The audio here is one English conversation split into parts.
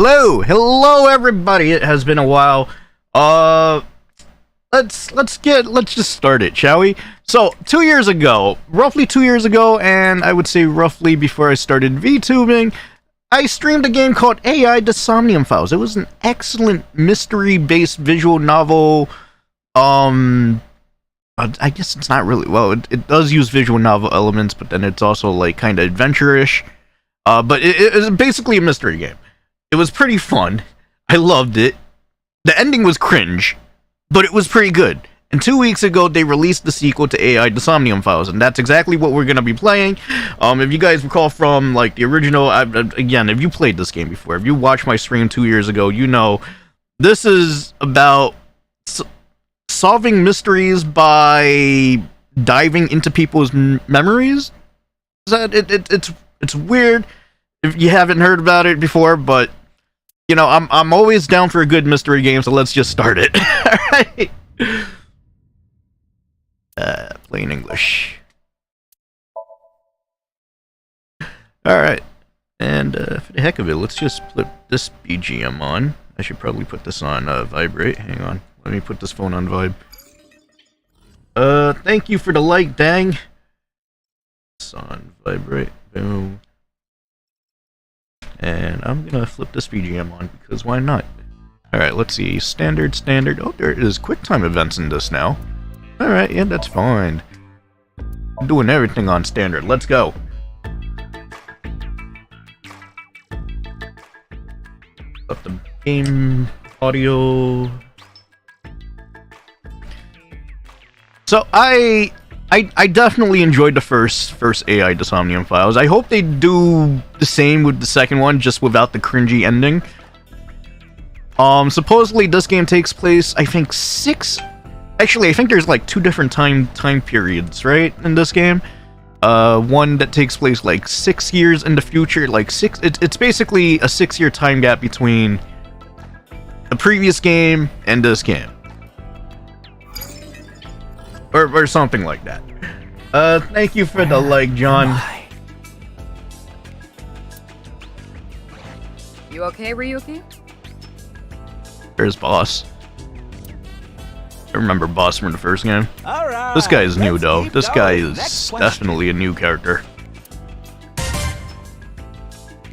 Hello everybody. It has been a while. Let's just start it, shall we? So, roughly 2 years ago, and I would say roughly before I started VTubing, I streamed a game called AI The Somnium Files. It was an excellent mystery-based visual novel. I guess it's not really, well, it does use visual novel elements, but then it's also like kind of adventure-ish. But it is basically a mystery game. It was pretty fun. I loved it. The ending was cringe, but it was pretty good. And 2 weeks ago, they released the sequel to AI The Somnium Files, and that's exactly what we're going to be playing. If you guys recall from, like, the original, again, if you played this game before, if you watched my stream 2 years ago, you know, this is about solving mysteries by diving into people's memories. It's weird if you haven't heard about it before, but you know, I'm always down for a good mystery game, so let's just start it. Alright. Plain English. Alright. And for the heck of it, let's just put this BGM on. I should probably put this on vibrate. Hang on. Let me put this phone on vibe. Thank you for the like, dang. It's on vibrate. Boom. And I'm gonna flip this BGM on because why not? Alright, let's see. Standard. Oh, there is QuickTime events in this now. Alright, yeah, that's fine. I'm doing everything on standard. Let's go. Up the game audio. So I definitely enjoyed the first AI The Somnium Files. I hope they do the same with the second one, just without the cringy ending. Supposedly this game takes place, I think I think there's like 2 different time periods, right, in this game. One that takes place like 6 years in the future, like it's basically a 6-year time gap between the previous game and this game. Or something like that. Thank you for the like, John. You okay, Ryuki? There's Boss. I remember Boss from the first game. Right, this guy is new, though. This guy is definitely a new character.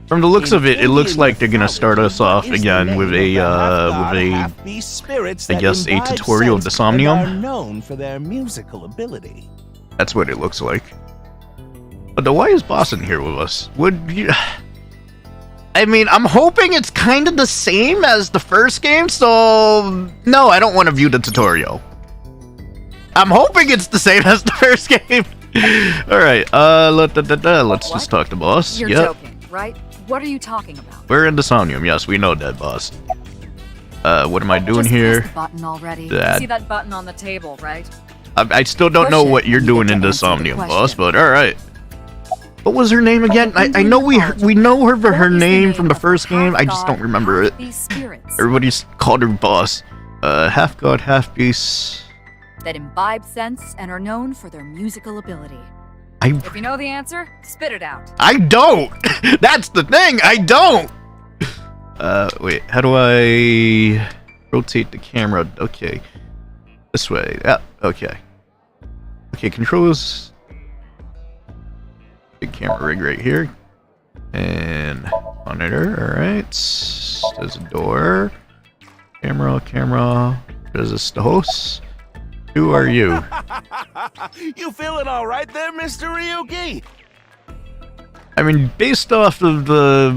From the looks of it, it looks like they're gonna start us off again with I guess a tutorial of the Somnium. Known for their musical ability. That's what it looks like. But why is Boss in here with us? I mean, I'm hoping it's kind of the same as the first game, so no, I don't want to view the tutorial. I'm hoping it's the same as the first game. All right, let's just talk to Boss. You're joking, right? What are you talking about? We're in the Somnium. Yes, we know that, Boss. What am I doing Just here? press the button already. That. You see that button on the table, right? I still don't know what you're doing in the Somnium, Boss, but all right. What was her name again? I know we know her for her name from the first game. I just don't remember it. Everybody's called her Boss. Half god, half beast. That imbibe sense and are known for their musical ability. If you know the answer, spit it out. I don't! That's the thing, I don't! Wait, how do I rotate the camera? Okay. This way. Yeah, okay. Okay, controls. Big camera rig right here. And monitor, alright. There's a door. Camera. Is this the host? Who are you? You feeling all right there, Mr. Ryuki? I mean, based off of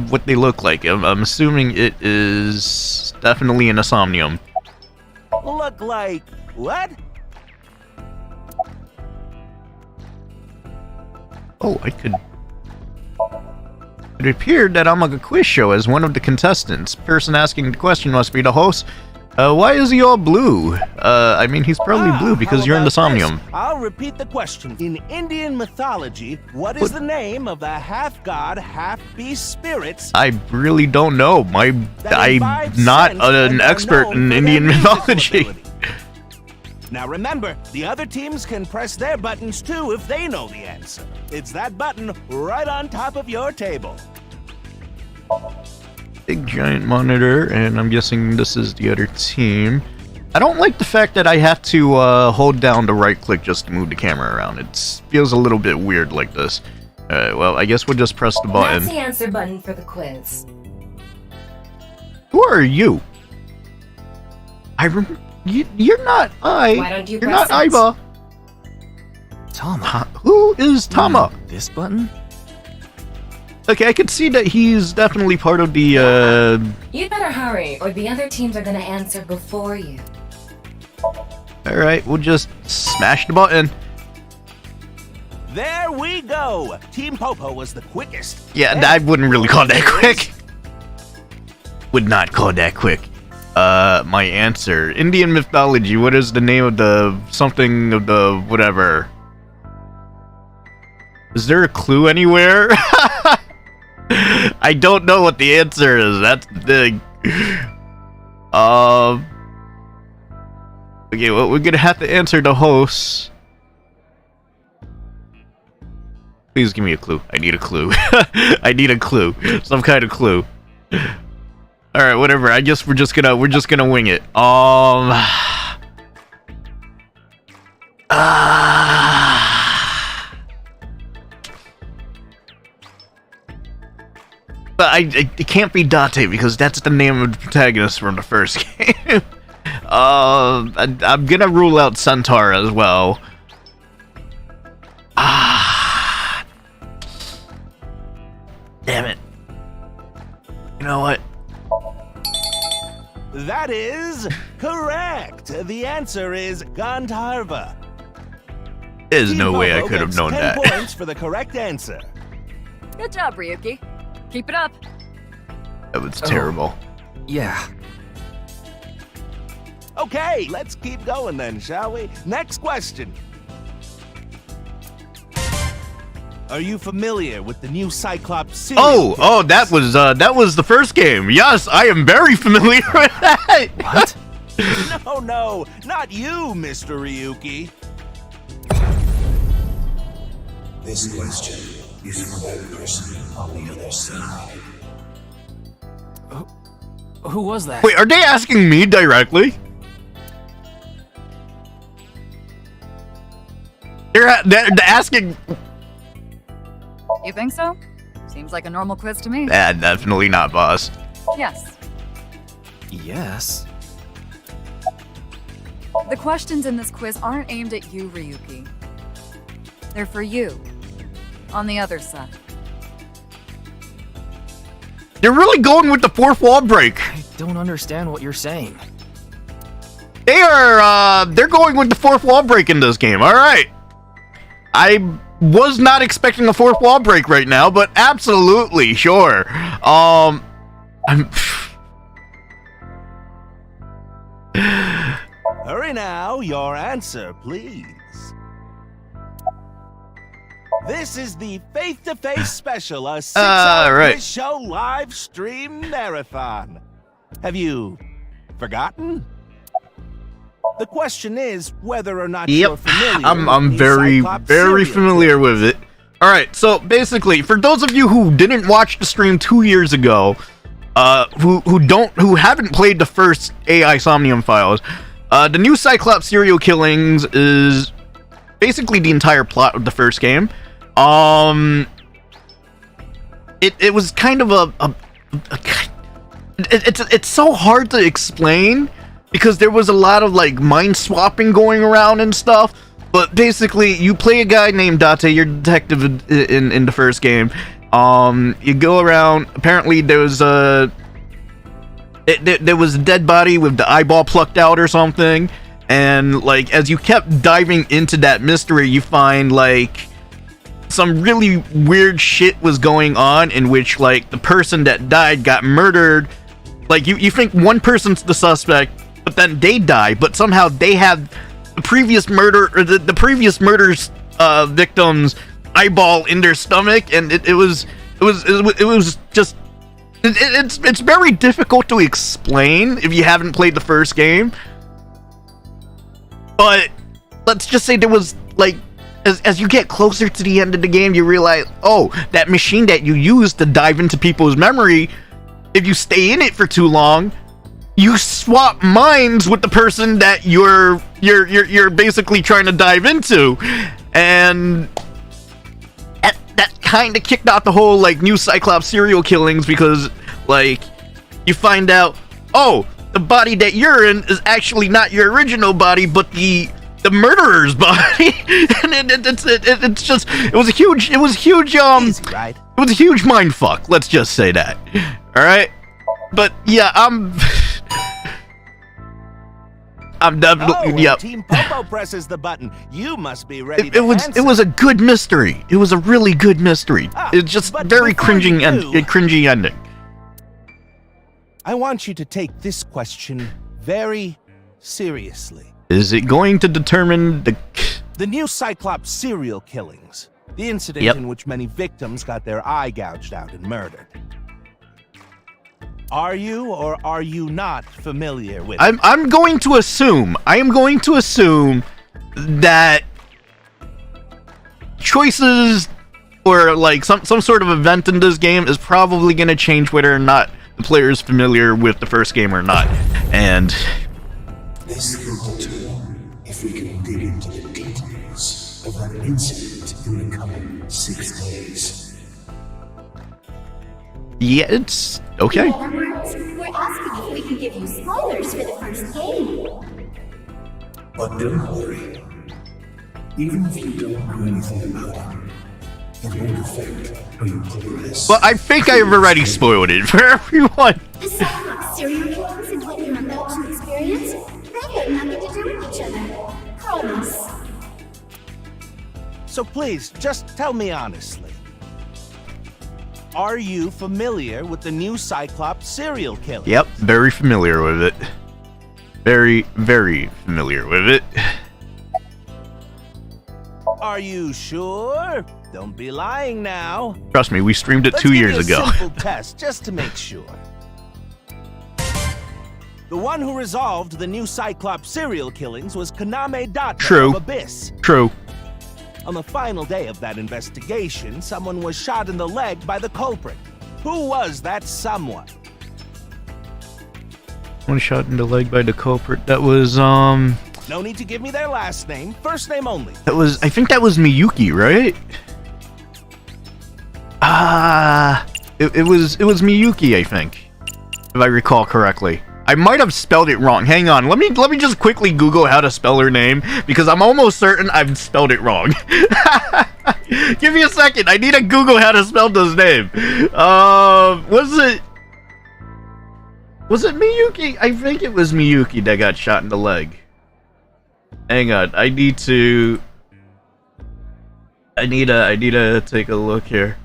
what they look like, I'm assuming it is definitely an Somnium. Look like what? Oh, It appeared that I'm on a quiz show as one of the contestants. Person asking the question must be the host. Why is he all blue? I mean, he's probably blue because you're in the Somnium. I'll repeat the question. In Indian mythology, what is the name of the half-god, half-beast spirits? I really don't know. I'm not an expert in Indian mythology. Now remember, the other teams can press their buttons too if they know the answer. It's that button right on top of your table. big giant monitor, and I'm guessing this is the other team. I don't like the fact that I have to hold down the right click just to move the camera around. It feels a little bit weird like this. Well, I guess we'll just press the button. That's the answer button for the quiz. Who are you? You're not I. Why don't you You're press not it? Iba. Tama. Who is Tama? This button? Okay, I can see that he's definitely part of the, You'd better hurry, or the other teams are gonna answer before you. Alright, we'll just smash the button. There we go. Team Popo was the quickest. Yeah, I wouldn't really call that quick. Would not call that quick. My answer. Indian mythology, what is the name of the something of the whatever? Is there a clue anywhere? I don't know what the answer is. That's the thing. Okay, well, we're gonna have to answer the hosts. Please give me a clue. I need a clue. I need a clue. Some kind of clue. All right, whatever. I guess we're just gonna wing it. But it can't be Date because that's the name of the protagonist from the first game. I'm gonna rule out Centaur as well. Damn it. You know what? That is correct. The answer is Gandharva. There's Team no way I Popo could have gets known 10 that. points for the correct answer. Good job, Ryuki. Keep it up. That was terrible. Yeah. Okay, let's keep going then, shall we? Next question. Are you familiar with the new Cyclops series? Oh, that was the first game. Yes, I am very familiar with that. What? No, not you, Mr. Ryuki. This question is for that person on the other side. Who was that? Wait, are they asking me directly? They're asking. You think so? Seems like a normal quiz to me. Definitely not, boss. Yes. Yes. The questions in this quiz aren't aimed at you, Ryuki. They're for you. On the other side. You're really going with the fourth wall break. I don't understand what you're saying. They're going with the fourth wall break in this game. All right. I was not expecting a fourth wall break right now, but absolutely, sure. Hurry now, your answer, please. This is the face-to-face special, a 6-hour right. quiz show live stream marathon. Have you forgotten? The question is whether or not you're familiar. I'm with the very Cyclops very serial familiar with it. All right, so basically, for those of you who didn't watch the stream 2 years ago, who haven't played the first AI Somnium Files, the new Cyclops serial killings is basically the entire plot of the first game. It was kind of it's so hard to explain because there was a lot of like mind swapping going around and stuff. But basically, you play a guy named Date, you're a detective in the first game. You go around. Apparently, there was a dead body with the eyeball plucked out or something. And like as you kept diving into that mystery, you find like some really weird shit was going on in which like the person that died got murdered. Like you think one person's the suspect, but then they die, but somehow they have the previous murder or the previous murder's victim's eyeball in their stomach, and it was just it's very difficult to explain if you haven't played the first game. But let's just say there was like as you get closer to the end of the game, you realize, oh, that machine that you used to dive into people's memory if you stay in it for too long, you swap minds with the person that you're basically trying to dive into, and that kind of kicked out the whole like new Cyclops serial killings, because like you find out, oh, the body that you're in is actually not your original body, but the murderer's body. And it's just, it was a huge Easy, right? it was a huge mind fuck, let's just say that. All right, but yeah, I'm definitely, when yep. Team Popo presses the button, you must be ready It to was answer. it was a good mystery. It was a really good mystery. It's just but very before you cringing and do- cringy ending. I want you to take this question very seriously. Is it going to determine the? The new Cyclops serial killings. The incident Yep. in which many victims got their eye gouged out and murdered. Are you or are you not familiar with it? I'm going to assume. I am going to assume that choices or like some sort of event in this game is probably going to change whether or not the player is familiar with the first game or not. And This can alter if we can dig into the details of that incident in the coming 6 days. yeah, it's okay. In other words, we're asking if we can give you spoilers for the first game. But don't worry. Even if you don't know anything about it, it won't affect how you progress. Well, I think I've already spoiled it for everyone. The Cyclops serial killings and what you're about to experience, they have nothing to do with each other. Promise. So please, just tell me honestly. Are you familiar with the new Cyclops serial killings? Yep, very familiar with it. Very, very familiar with it. Are you sure? Don't be lying now. Trust me, we streamed it Let's 2 give years you a ago. simple test just to make sure. The one who resolved the new Cyclops serial killings was Kaname Data True. of Abyss. True. On the final day of that investigation, someone was shot in the leg by the culprit. Who was that someone? One shot in the leg by the culprit. That was No need to give me their last name, first name only. I think that was Miyuki, right? It was Miyuki, I think, if I recall correctly. I might have spelled it wrong. Hang on, let me just quickly Google how to spell her name, because I'm almost certain I've spelled it wrong. Give me a second. I need to Google how to spell this name. Was it Miyuki? I think it was Miyuki that got shot in the leg. Hang on, I need to take a look here.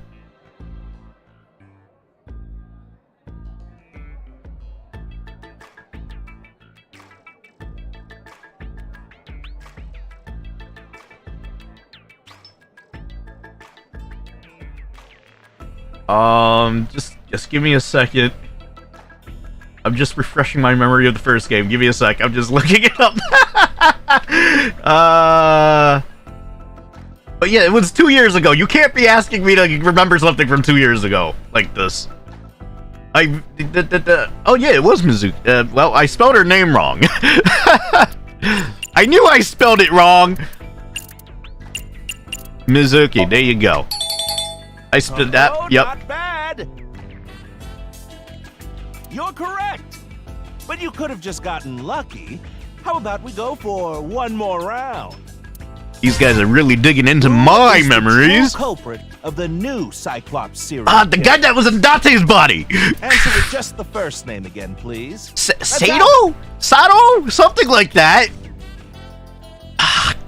Just give me a second. I'm just refreshing my memory of the first game. Give me a sec. I'm just looking it up. But yeah, it was 2 years ago. You can't be asking me to remember something from 2 years ago like this. Oh yeah, it was Mizuki. Well, I spelled her name wrong. I knew I spelled it wrong. Mizuki, there you go. I spelled that. Oh, Yep. not bad. You're correct. But you could have just gotten lucky. How about we go for one more round? These guys are really digging into Who my is the memories. true culprit of the new Cyclops serial The guy that was in Dante's body. Answer with just the first name again, please. Sato? Sato? Something like that.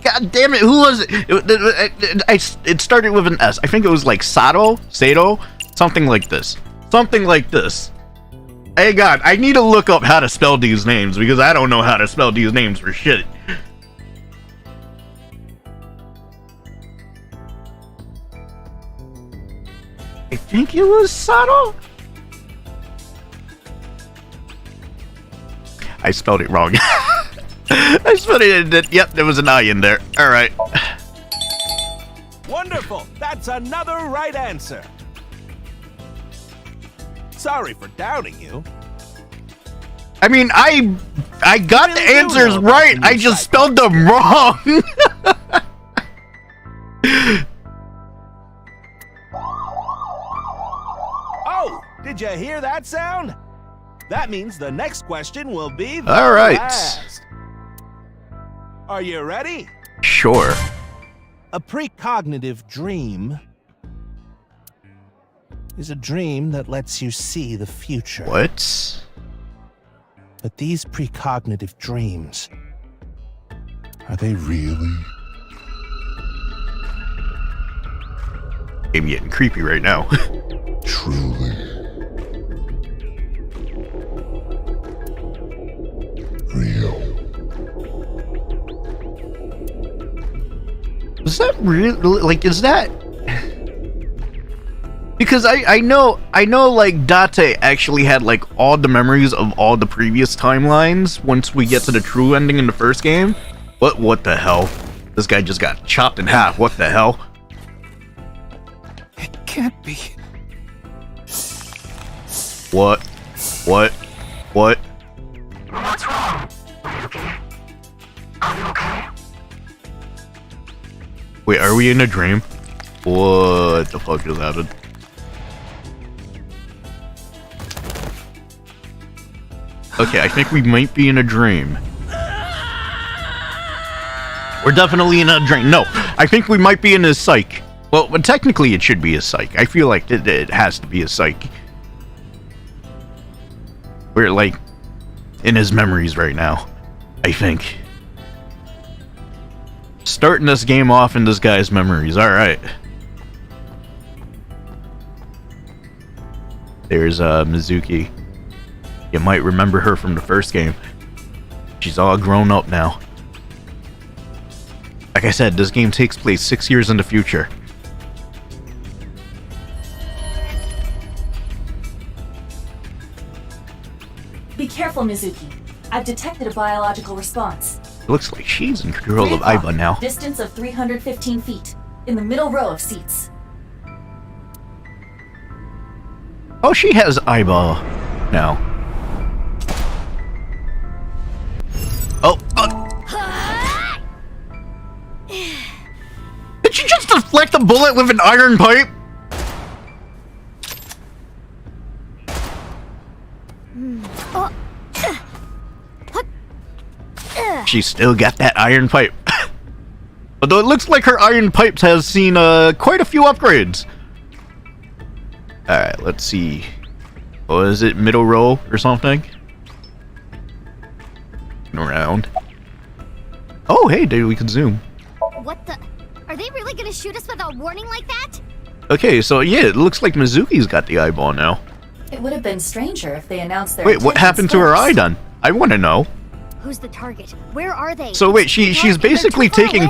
God damn it, who was it? It started with an S. I think it was like Sato? Something like this. Something like this. Hey God, I need to look up how to spell these names, because I don't know how to spell these names for shit. I think it was Sato? I spelled it wrong. I spelled it. Yep, there was an I in there. All right. Wonderful. That's another right answer. sorry for doubting you. I mean, I got the answers right. I just spelled them wrong. Oh, did you hear that sound? That means the next question will be the All right. last. Are you ready? Sure. A precognitive dream is a dream that lets you see the future. What? But these precognitive dreams, Are they really? I'm getting creepy right now. Truly? Real? Is that really, like, is that? Because I know like Date actually had like all the memories of all the previous timelines once we get to the true ending in the first game. What the hell? This guy just got chopped in half. What the hell? It can't be. What? What? What's wrong? Are you okay? Are you okay? Wait, are we in a dream? What the fuck just happened? Okay, I think we might be in a dream. We're definitely in a dream. No, I think we might be in a psych. Well, technically it should be a psych. I feel like it has to be a psych. We're like in his memories right now, I think. Starting this game off in this guy's memories. Alright. There's Mizuki. You might remember her from the first game. She's all grown up now. Like I said, this game takes place 6 years in the future. Be careful, Mizuki. I've detected a biological response. It looks like she's in control of Aiba now. Distance of 315 feet. In the middle row of seats. Oh, she has Aiba now. Oh, did she just deflect a bullet with an iron pipe? She still got that iron pipe. Although it looks like her iron pipes has seen quite a few upgrades. Alright, let's see. What is it? Middle row or something? Around. Oh, hey, dude, we can zoom. What the? Are they really gonna shoot us without warning like that? Okay, so yeah, it looks like Mizuki's got the eyeball now. It would have been stranger if they announced their Wait, what happened to her eye then? I want to know. Who's the target? Where are they? So wait, she's basically taking.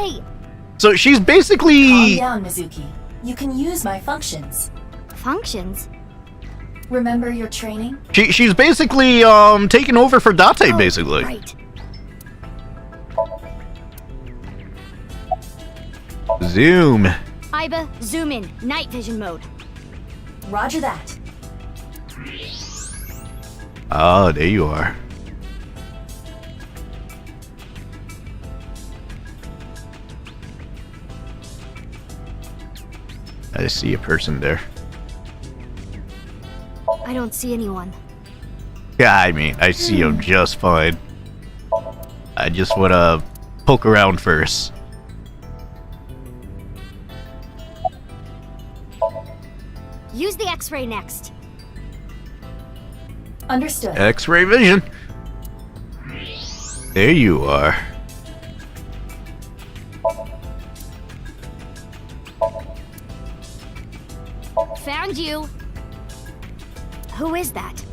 So she's basically. Calm down, Mizuki. You can use my functions. Functions? Remember your training? She's basically taking over for Date, basically. Right. Zoom. Aiba, zoom in. Night vision mode. Roger that. Ah, there you are. I see a person there. I don't see anyone. Yeah, I mean, I see him just fine. I just want to poke around first. Use the X-ray next. Understood. X-ray vision. There you are. Found you. Who is that?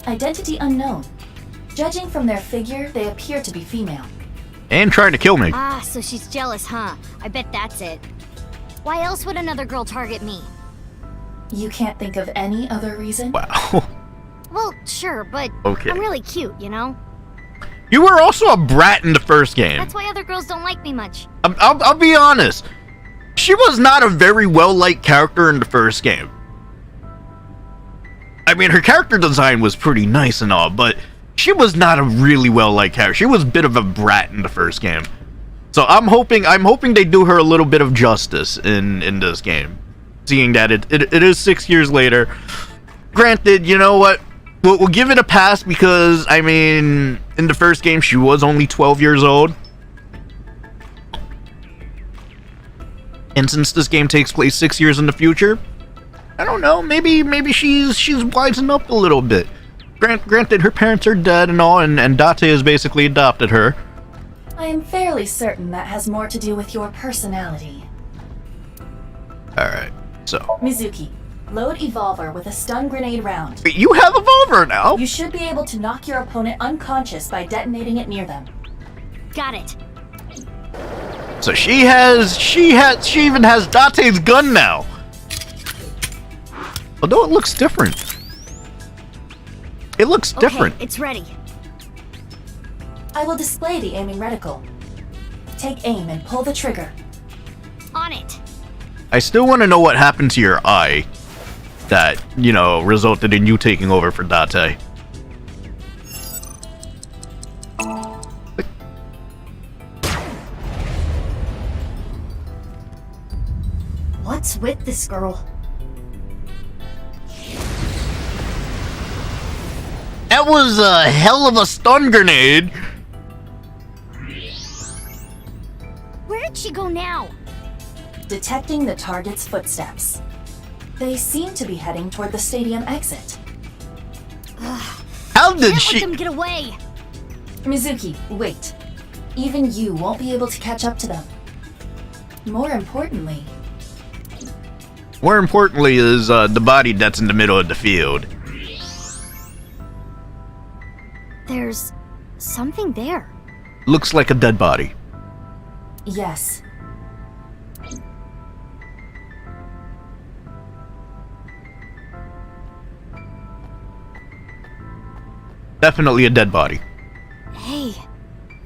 Identity unknown. Judging from their figure, they appear to be female. And trying to kill me. Ah, so she's jealous, huh? I bet that's it. Why else would another girl target me? You can't think of any other reason? Wow. Well, sure, but Okay. I'm really cute, you know? You were also a brat in the first game. That's why other girls don't like me much. I'll be honest. She was not a very well-liked character in the first game. I mean, her character design was pretty nice and all, but she was not a really well-liked character. She was a bit of a brat in the first game. So I'm hoping they do her a little bit of justice in this game. Seeing that it is 6 years later. Granted, you know what? We'll give it a pass because, I mean, in the first game, she was only 12 years old. And since this game takes place 6 years in the future, I don't know, maybe she's wising up a little bit. Granted, her parents are dead and all, and Date has basically adopted her. I am fairly certain that has more to do with your personality. Alright, so... Mizuki, load Evolver with a stun grenade round. Wait, you have Evolver now? You should be able to knock your opponent unconscious by detonating it near them. Got it. So she even has Date's gun now. Although it looks different. It looks different. Okay, it's ready. I will display the aiming reticle. Take aim and pull the trigger. On it. I still want to know what happened to your eye that, you know, resulted in you taking over for Date. What's with this girl? That was a hell of a stun grenade. Where did she go now? Detecting the target's footsteps. They seem to be heading toward the stadium exit. How did Can't she... let them get away. Mizuki, wait. Even you won't be able to catch up to them. More importantly is the body that's in the middle of the field. There's something there. Looks like a dead body. yes. Definitely a dead body. Hey,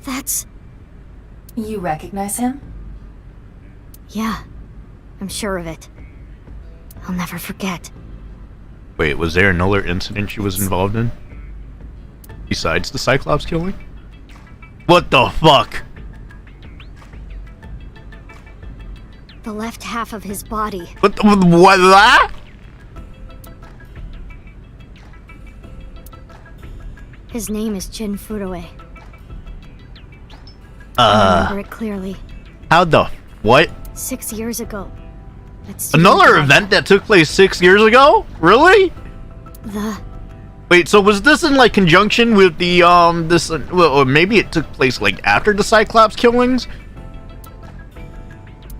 that's... You recognize him? Yeah, I'm sure of it. I'll never forget. Wait, was there another incident she was involved in? Besides the Cyclops killing? What the fuck? The left half of his body. What that? His name is Jin Furue. I remember it clearly. How the... what? 6 years ago. Another event that took place 6 years ago? Really? Wait, so was this in, like, conjunction with the, well, or maybe it took place, like, after the Cyclops killings?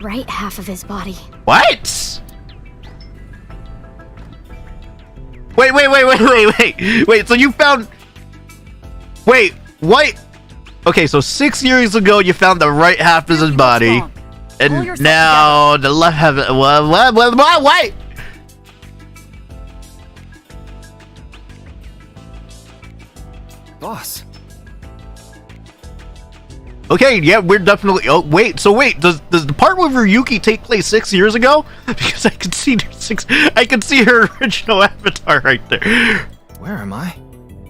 Right half of his body. What? Wait, so you found... Wait, what? Okay, so 6 years ago you found the right half of his body, and now the left half... What? Boss. Okay, yeah, we're definitely... Oh, wait, does the part with Ryuki take place 6 years ago? Because I can see her original avatar right there. Where am I?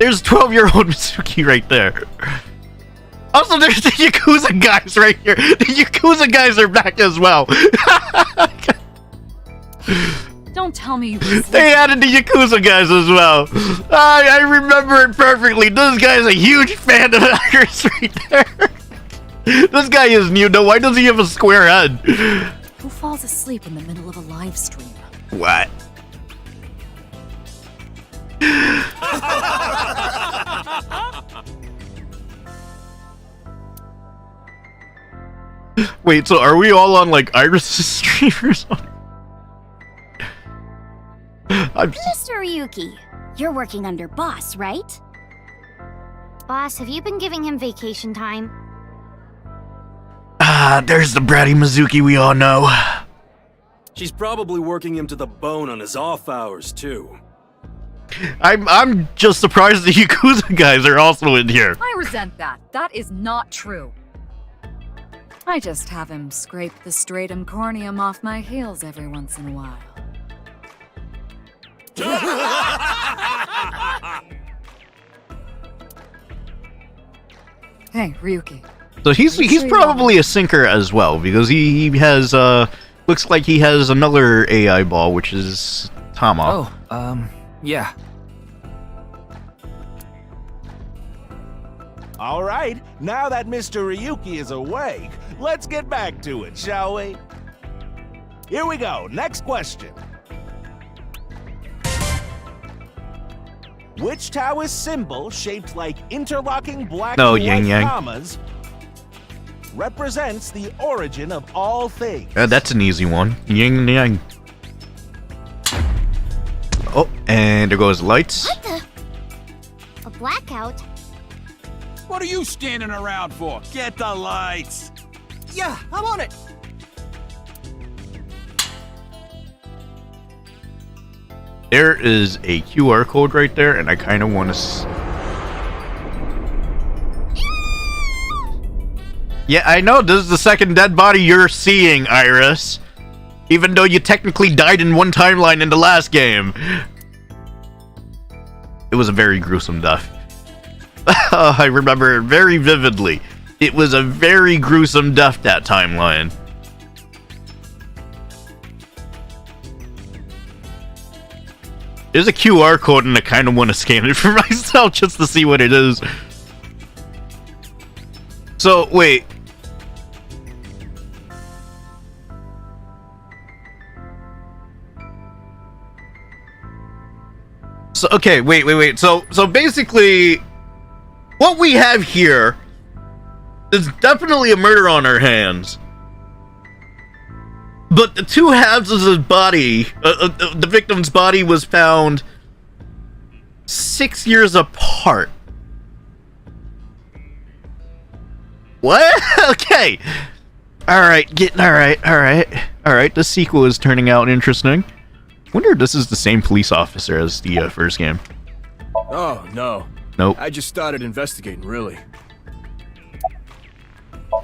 There's 12-year-old Mitsuki right there. Also, there's the Yakuza guys right here. The Yakuza guys are back as well. Don't tell me you... They added the Yakuza guys as well. I remember it perfectly. This guy's a huge fan of ours right there. This guy is new, though. Why does he have a square head? Who falls asleep in the middle of a live stream? What? Wait, so are we all on, like, Iris' stream or something? Mr. Ryuki, you're working under Boss, right? Boss, have you been giving him vacation time? There's the bratty Mizuki we all know. She's probably working him to the bone on his off hours, too. I'm just surprised the Yakuza guys are also in here. I resent that. That is not true. I just have him scrape the stratum corneum off my heels every once in a while. Hey, Ryuki. So he's probably a sinker as well, because he has looks like he has another AI ball, which is Tama. Oh, yeah. All right, now that Mr. Ryuki is awake, let's get back to it, shall we? Here we go, next question. Which Taoist symbol, shaped like interlocking black and yin white yang. commas, represents the origin of all things? That's an easy one. Yin yang. Oh, and there goes the lights. What the? A blackout? What are you standing around for? Get the lights! Yeah, I'm on it. There is a QR code right there, and I kind of want to... Yeah, I know, this is the second dead body you're seeing, Iris. Even though you technically died in one timeline in the last game. It was a very gruesome death. I remember it very vividly. It was a very gruesome death, that timeline. There's a QR code and I kind of want to scan it for myself just to see what it is. So, wait. So, okay, wait. So basically, what we have here is definitely a murder on our hands. But the two halves of his body, the victim's body, was found 6 years apart. What? Okay. All right. The sequel is turning out interesting. Wonder if this is the same police officer as the first game. Oh, no. Nope. I just started investigating, really.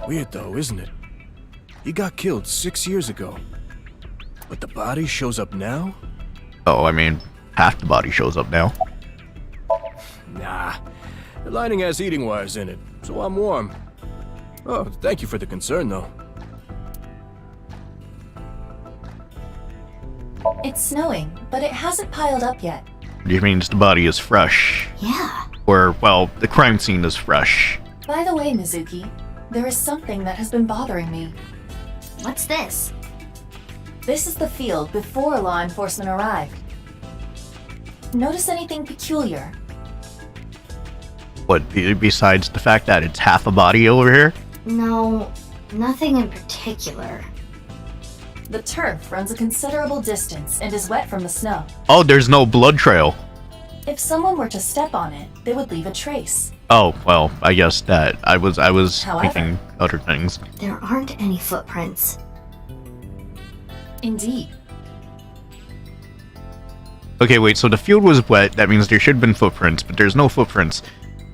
Weird, though, isn't it? He got killed 6 years ago. But the body shows up now? Oh, I mean, half the body shows up now. Nah. The lining has heating wires in it, so I'm warm. Oh, thank you for the concern, though. It's snowing, but it hasn't piled up yet. Which means the body is fresh. Yeah. Or, well, the crime scene is fresh. By the way, Mizuki, there is something that has been bothering me. What's this? This is the field before law enforcement arrived. Notice anything peculiar? What, besides the fact that it's half a body over here? No, nothing in particular. The turf runs a considerable distance and is wet from the snow. Oh, there's no blood trail. If someone were to step on it, they would leave a trace. Oh, well, I guess that I was However, thinking other things. There aren't any footprints. Indeed. Okay, wait, so the field was wet, that means there should have been footprints, but there's no footprints.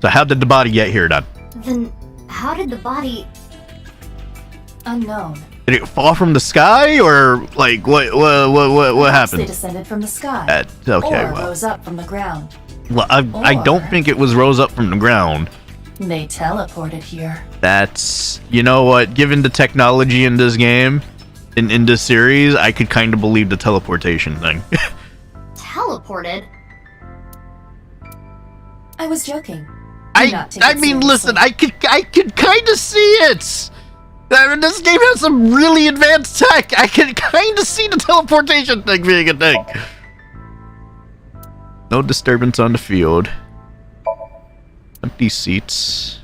So how did the body get here then? Then how did the body... Unknown. Did it fall from the sky, or like what Perhaps happened? They descended from the sky. Okay, or well. rose up from the ground. Well, I don't think it was rose up from the ground. They teleported here. That's, you know what, given the technology in this game, in this series, I could kind of believe the teleportation thing. Teleported? I was joking. I mean, listen, I could kind of see it. I mean, this game has some really advanced tech. I can kind of see the teleportation thing being a thing. No disturbance on the field. Empty seats.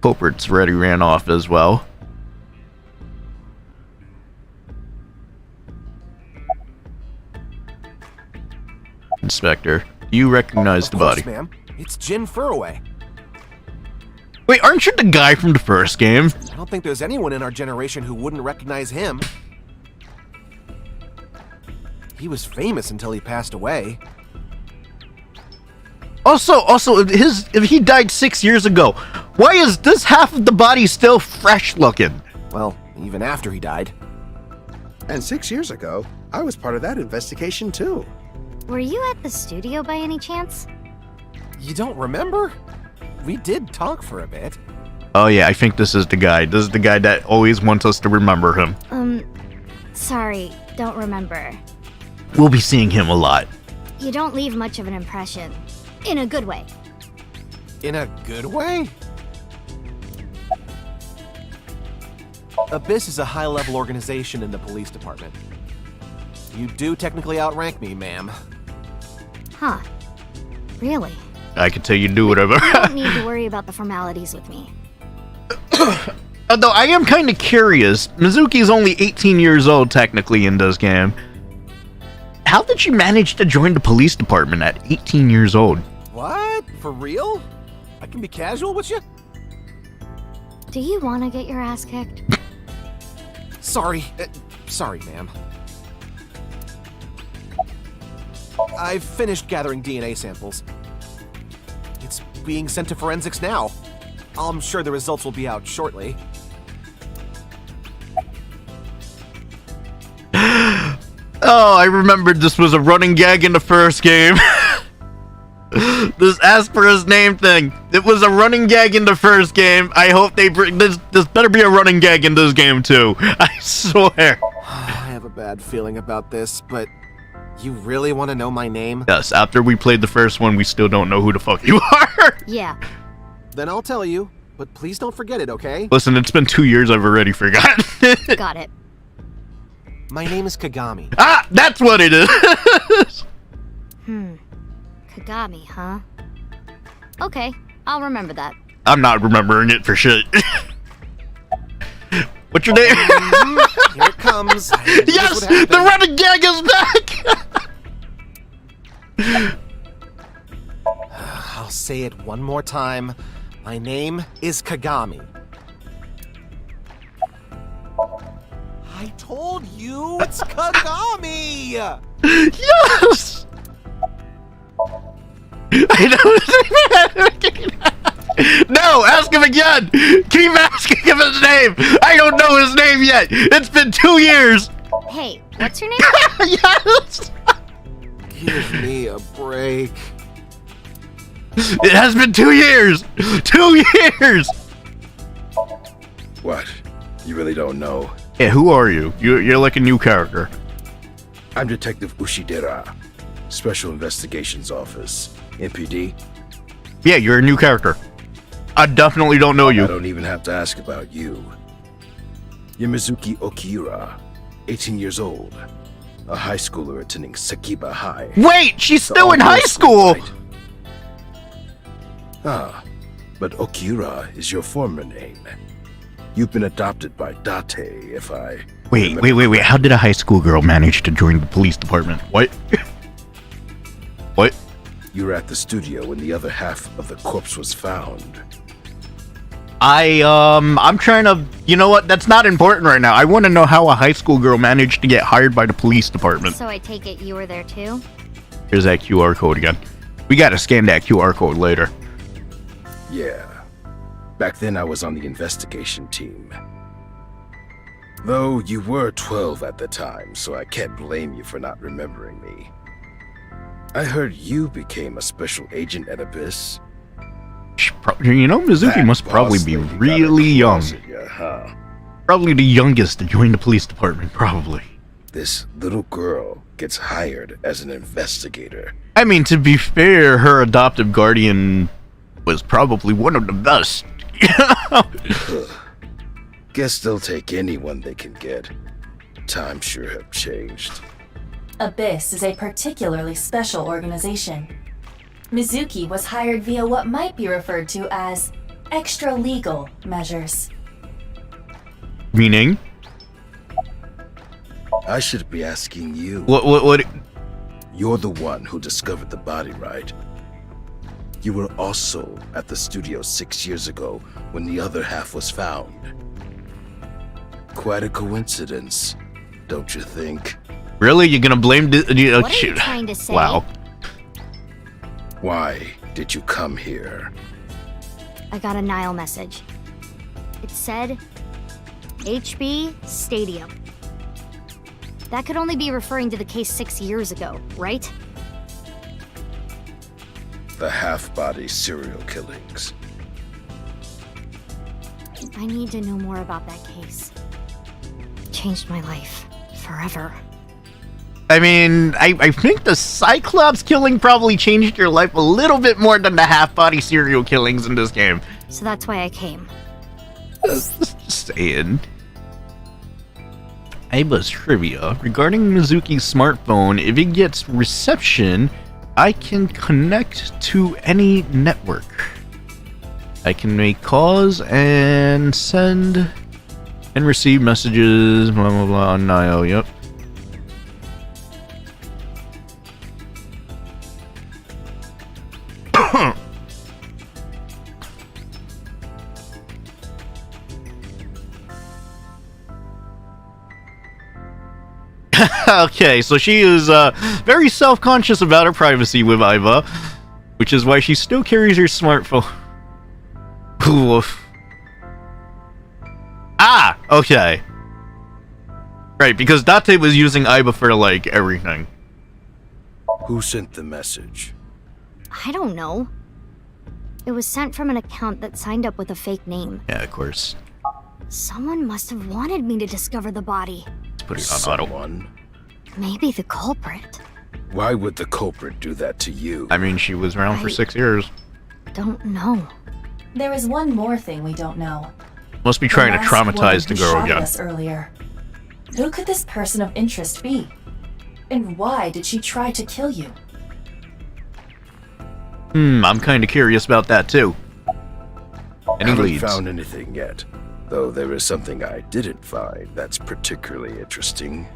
Culprits already ran off as well. Inspector, you recognize the body. Ma'am. It's Jin Furaway. Wait, aren't you the guy from the first game? I don't think there's anyone in our generation who wouldn't recognize him. He was famous until he passed away. Also, if he died 6 years ago, why is this half of the body still fresh looking? Well, even after he died. And 6 years ago, I was part of that investigation too. Were you at the studio by any chance? You don't remember? We did talk for a bit. Oh yeah, I think this is the guy. This is the guy that always wants us to remember him. Sorry, don't remember. We'll be seeing him a lot. You don't leave much of an impression. In a good way. In a good way? Abyss is a high-level organization in the police department. You do technically outrank me, ma'am. Huh. Really? I can tell you do whatever. You don't need to worry about the formalities with me. Although I am kind of curious, Mizuki's only 18 years old technically in this game. How did she manage to join the police department at 18 years old? What? For real? I can be casual with you? Do you want to get your ass kicked? Sorry. Sorry, ma'am. I've finished gathering DNA samples. It's being sent to forensics now. I'm sure the results will be out shortly. Oh, I remembered this was a running gag in the first game. This ask for his name thing. It was a running gag in the first game. I hope they bring this. This better be a running gag in this game too. I swear. I have a bad feeling about this, but you really want to know my name? Yes, after we played the first one, we still don't know who the fuck you are. Yeah. Then I'll tell you, but please don't forget it, okay? Listen, it's been 2 years. I've already forgotten. Got it. My name is Kagami. Ah, that's what it is. Kagami, huh? Okay, I'll remember that. I'm not remembering it for shit. What's your name? Here it comes. Yes, the running gag is back. I'll say it one more time. My name is Kagami. I told you it's Kagami! Yes! I don't. No, ask him again! Keep asking him his name! I don't know his name yet! It's been 2 years! Hey, what's your name? Yes! Give me a break. It has been 2 years! 2 years! What? You really don't know? Yeah, who are you? You're like a new character. I'm Detective Ushidera, Special Investigations Office, MPD. Yeah, you're a new character. I definitely don't know you. I don't even have to ask about you. You're Mizuki Okiura, 18 years old, a high schooler attending Sakiba High. Wait, she's still in high school! Right? Ah, but Okiura is your former name. You've been adopted by Date, if I... Wait. How did a high school girl manage to join the police department? What? What? You were at the studio when the other half of the corpse was found. I'm trying to... You know what? That's not important right now. I want to know how a high school girl managed to get hired by the police department. So I take it you were there too? Here's that QR code again. We gotta scan that QR code later. Yeah. Back then I was on the investigation team. Though you were 12 at the time, so I can't blame you for not remembering me. I heard you became a special agent at Abyss. You know, Mizuki must probably be really young. Huh? Probably the youngest to join the police department, probably. This little girl gets hired as an investigator. I mean, to be fair, her adoptive guardian was probably one of the best. Guess they'll take anyone they can get. Times sure have changed. Abyss is a particularly special organization. Mizuki was hired via what might be referred to as extra-legal measures. Meaning? I should be asking you. What? You're the one who discovered the body, right? You were also at the studio 6 years ago when the other half was found. Quite a coincidence, don't you think? Really? You're gonna blame What are you trying to say? Wow. Why did you come here? I got a Nile message. It said, HB Stadium. That could only be referring to the case 6 years ago, right? The half-body serial killings. I need to know more about that case. Changed my life. Forever. I mean, I think the Cyclops killing probably changed your life a little bit more than the half-body serial killings in this game. So that's why I came. Just saying. Aiba's trivia. Regarding Mizuki's smartphone, if it gets reception, I can connect to any network. I can make calls and send and receive messages, blah blah blah, on Nio, yep. Okay, so she is very self-conscious about her privacy with Aiba, which is why she still carries her smartphone. Oof. Ah, okay. Right, because Date was using Aiba for, like, everything. Who sent the message? I don't know. It was sent from an account that signed up with a fake name. Yeah, of course. Someone must have wanted me to discover the body. Let's put it on auto. Maybe the culprit. Why would the culprit do that to you? I mean, she was around for 6 years. Don't know. There is one more thing we don't know. Must be trying to traumatize the girl again. Us earlier. Who could this person of interest be? And why did she try to kill you? I'm kind of curious about that too. Any Haven't leads? Found anything yet? Though there is something I didn't find that's particularly interesting.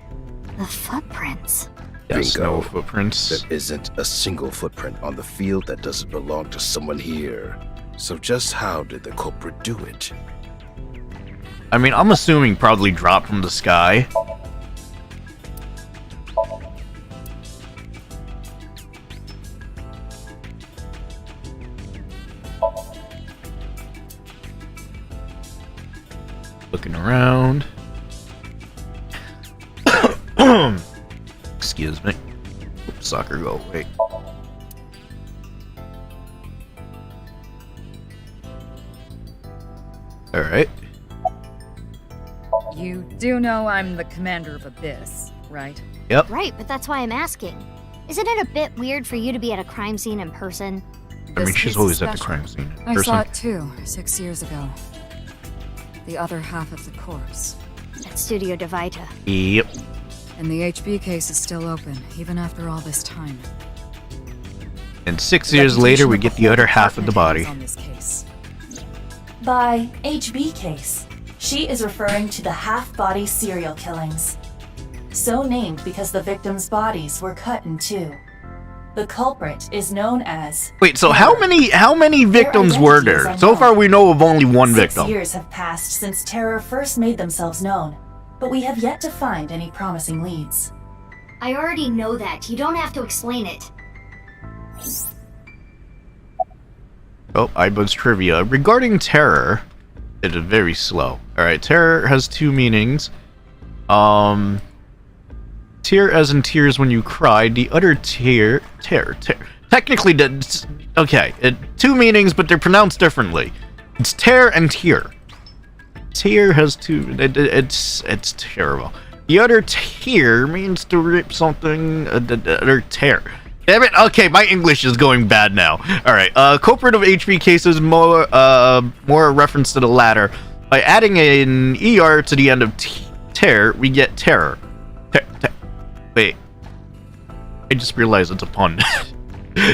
The footprints. Yes, Bingo. no footprints. There isn't a single footprint on the field that doesn't belong to someone here. So just how did the culprit do it? I mean, I'm assuming probably dropped from the sky. Looking around. Excuse me. Oops, soccer, go away. Alright. You do know I'm the commander of Abyss, right? Yep. Right, but that's why I'm asking. Isn't it a bit weird for you to be at a crime scene in person? I mean, This she's is always at the special. crime scene in I person. saw it too, 6 years ago. The other half of the corpse. At Studio Devita. Yep. And the HB case is still open, even after all this time. And 6 years later, we get the other half of the body. On this case. By HB case, she is referring to the half-body serial killings. So named because the victims' bodies were cut in two. The culprit is known as... Wait, so how many victims were there? So far we know of only one 6 victim. years have passed since Terror first made themselves known, but we have yet to find any promising leads. I already know that. You don't have to explain it. Oh, Aiba's trivia. Regarding Terror, it is very slow. Alright, Terror has two meanings. Tear as in tears when you cry. The other tear. Technically, okay, two meanings, but they're pronounced differently. It's tear and tear. Tear has two. It's terrible. The other tear means to rip something. The other tear. Damn it. Okay, my English is going bad now. All right. Culprit of HB cases more a reference to the latter. By adding an er to the end of tear, we get terror. Wait. I just realized it's a pun.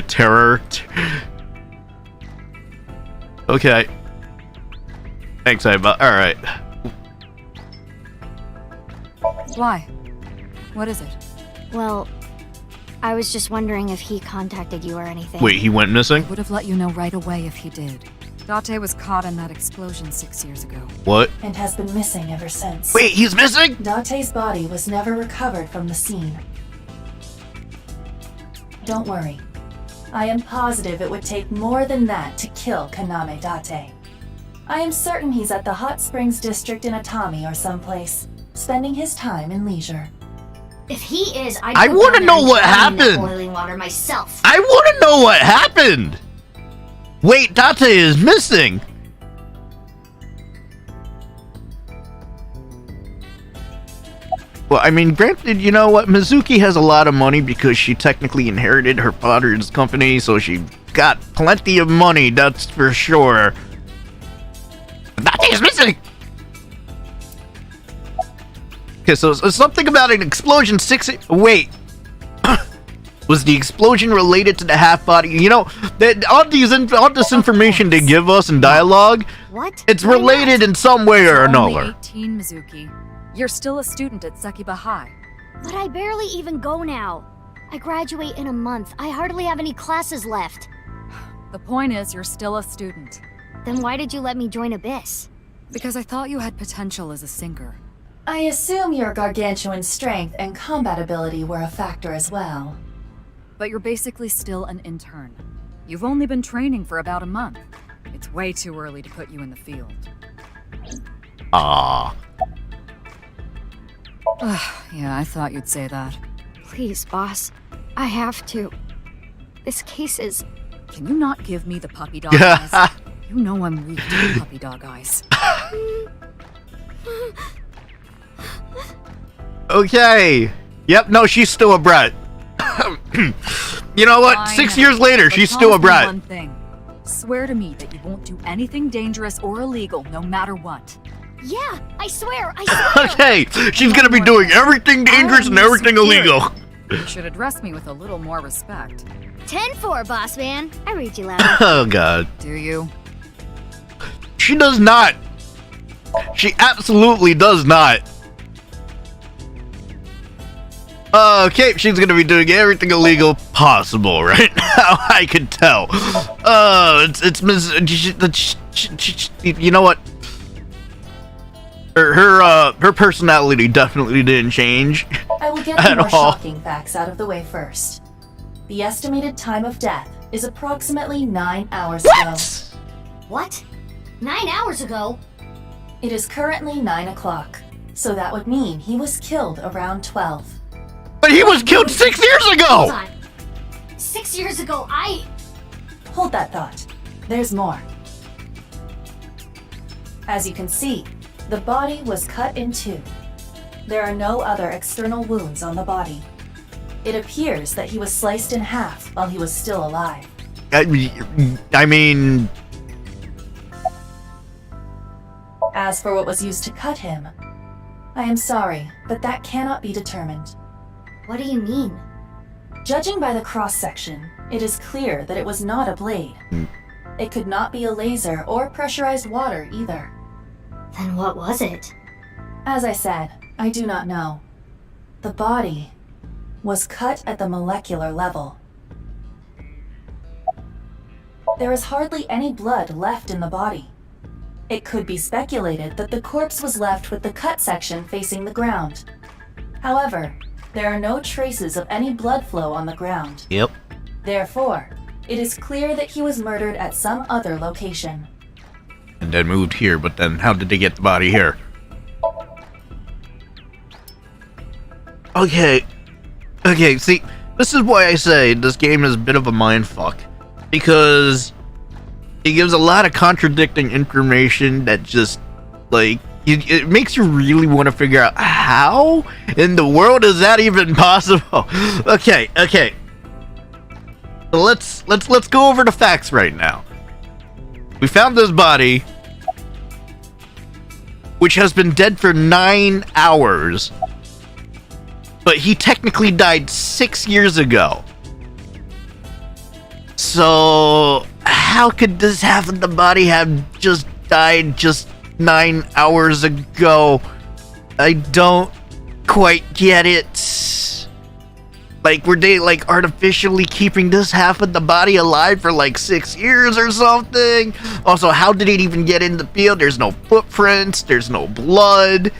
Terror. Okay. Thanks, Aiba. Alright. Why? What is it? Well, I was just wondering if he contacted you or anything. Wait, he went missing? Would have let you know right away if he did. Date was caught in that explosion 6 years ago. What? And has been missing ever since. Wait, he's missing? Date's body was never recovered from the scene. Don't worry. I am positive it would take more than that to kill Kaname Date. I am certain he's at the Hot Springs district in Atami or someplace, spending his time in leisure. If he is, I want to know what happened. Boiling water myself. I want to know what happened. Wait, Date is missing. Well, I mean, granted, you know what? Mizuki has a lot of money because she technically inherited her father's company, so she got plenty of money, that's for sure. That thing is missing! Okay, so something about an explosion Wait. Was the explosion related to the half-body? You know, all this information they give us in dialogue, what? It's related in some way or You're only another. 18, Mizuki. You're still a student at Sekiba High. But I barely even go now. I graduate in a month. I hardly have any classes left. The point is, you're still a student. Then why did you let me join Abyss? Because I thought you had potential as a sinker. I assume your gargantuan strength and combat ability were a factor as well. But you're basically still an intern. You've only been training for about a month. It's way too early to put you in the field. Yeah, I thought you'd say that. Please, boss. I have to. This case is... Can you not give me the puppy dog eyes? You know I'm weak to puppy dog eyes. Okay. Yep, no, she's still a brat. You know what? Fine. 6 years later, But she's still a promise me brat. One thing. Swear to me that you won't do anything dangerous or illegal, no matter what. Yeah, I swear, I swear! Okay, she's gonna be doing everything dangerous and everything illegal. You should address me with a little more respect. 10-4, boss man. I read you loud. Oh, God. Do you? She does not. She absolutely does not. Okay, she's gonna be doing everything illegal possible right now. I can tell. It's Miss. You know what? Her personality definitely didn't change. I will get the more shocking facts out of the way first. The estimated time of death is approximately 9 hours ago. What? 9 hours ago? It is currently 9 o'clock, so that would mean he was killed around 12. But he was killed 6 years ago! Hold on. 6 years ago, Hold that thought. There's more. As you can see, the body was cut in two. There are no other external wounds on the body. It appears that he was sliced in half while he was still alive. I mean... As for what was used to cut him, I am sorry, but that cannot be determined. What do you mean? Judging by the cross-section, it is clear that it was not a blade. It could not be a laser or pressurized water either. Then what was it? As I said, I do not know. The body was cut at the molecular level. There is hardly any blood left in the body. It could be speculated that the corpse was left with the cut section facing the ground. However, there are no traces of any blood flow on the ground. Yep. Therefore, it is clear that he was murdered at some other location. And then moved here, but then how did they get the body here? Okay, see, this is why I say this game is a bit of a mindfuck. Because it gives a lot of contradicting information that just, like, it makes you really want to figure out how in the world is that even possible? Okay. So let's go over the facts right now. We found this body, which has been dead for 9 hours. But he technically died 6 years ago. So, how could this half of the body have just died just 9 hours ago? I don't quite get it. Like, were they, like, artificially keeping this half of the body alive for, like, 6 years or something? Also, how did it even get in the field? There's no footprints. There's no blood.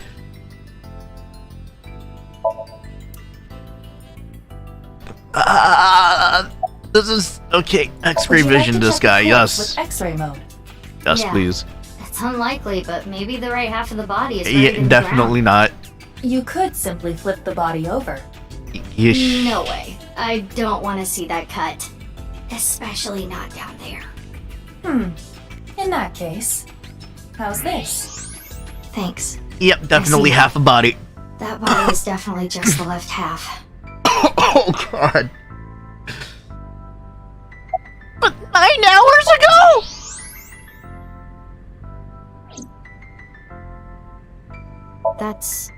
This is... Okay, X-ray vision this guy, yes. With X-ray mode. Yes, Yeah. please. That's unlikely, but maybe the right half of the body is buried in the Definitely not. You could simply flip the body over. Yeesh. No way. I don't want to see that cut. Especially not down there. In that case, how's this? Thanks. Yep, definitely half a body. That body is definitely just the left half. Oh god. But 9 hours ago? That's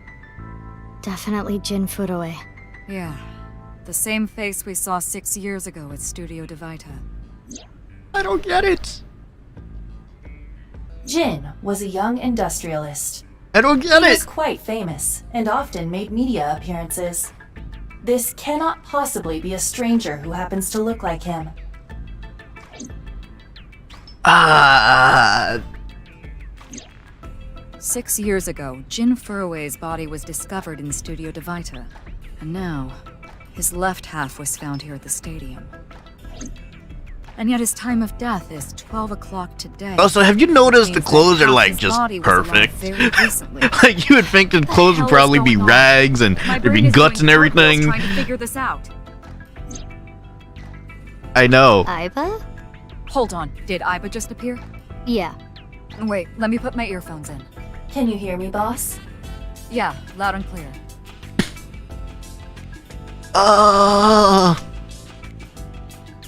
definitely Jin Furue. Yeah. The same face we saw 6 years ago at Studio DeVita. I don't get it. Jin was a young industrialist. I don't get He it. was quite famous and often made media appearances. This cannot possibly be a stranger who happens to look like him. 6 years ago, Jin Furue's body was discovered in Studio DeVita. And now, his left half was found here at the stadium. And yet his time of death is 12 o'clock today. Also, have you noticed the Means that clothes are half like his just body was alive perfect? very recently. Like you would think the clothes would hell is probably be going on? rags and My there'd brain be is guts and doing cartwheels everything. trying to figure this out. I know. Aiba? Hold on, did Aiba just appear? Yeah. Wait, let me put my earphones in. Can you hear me, boss? Yeah, loud and clear.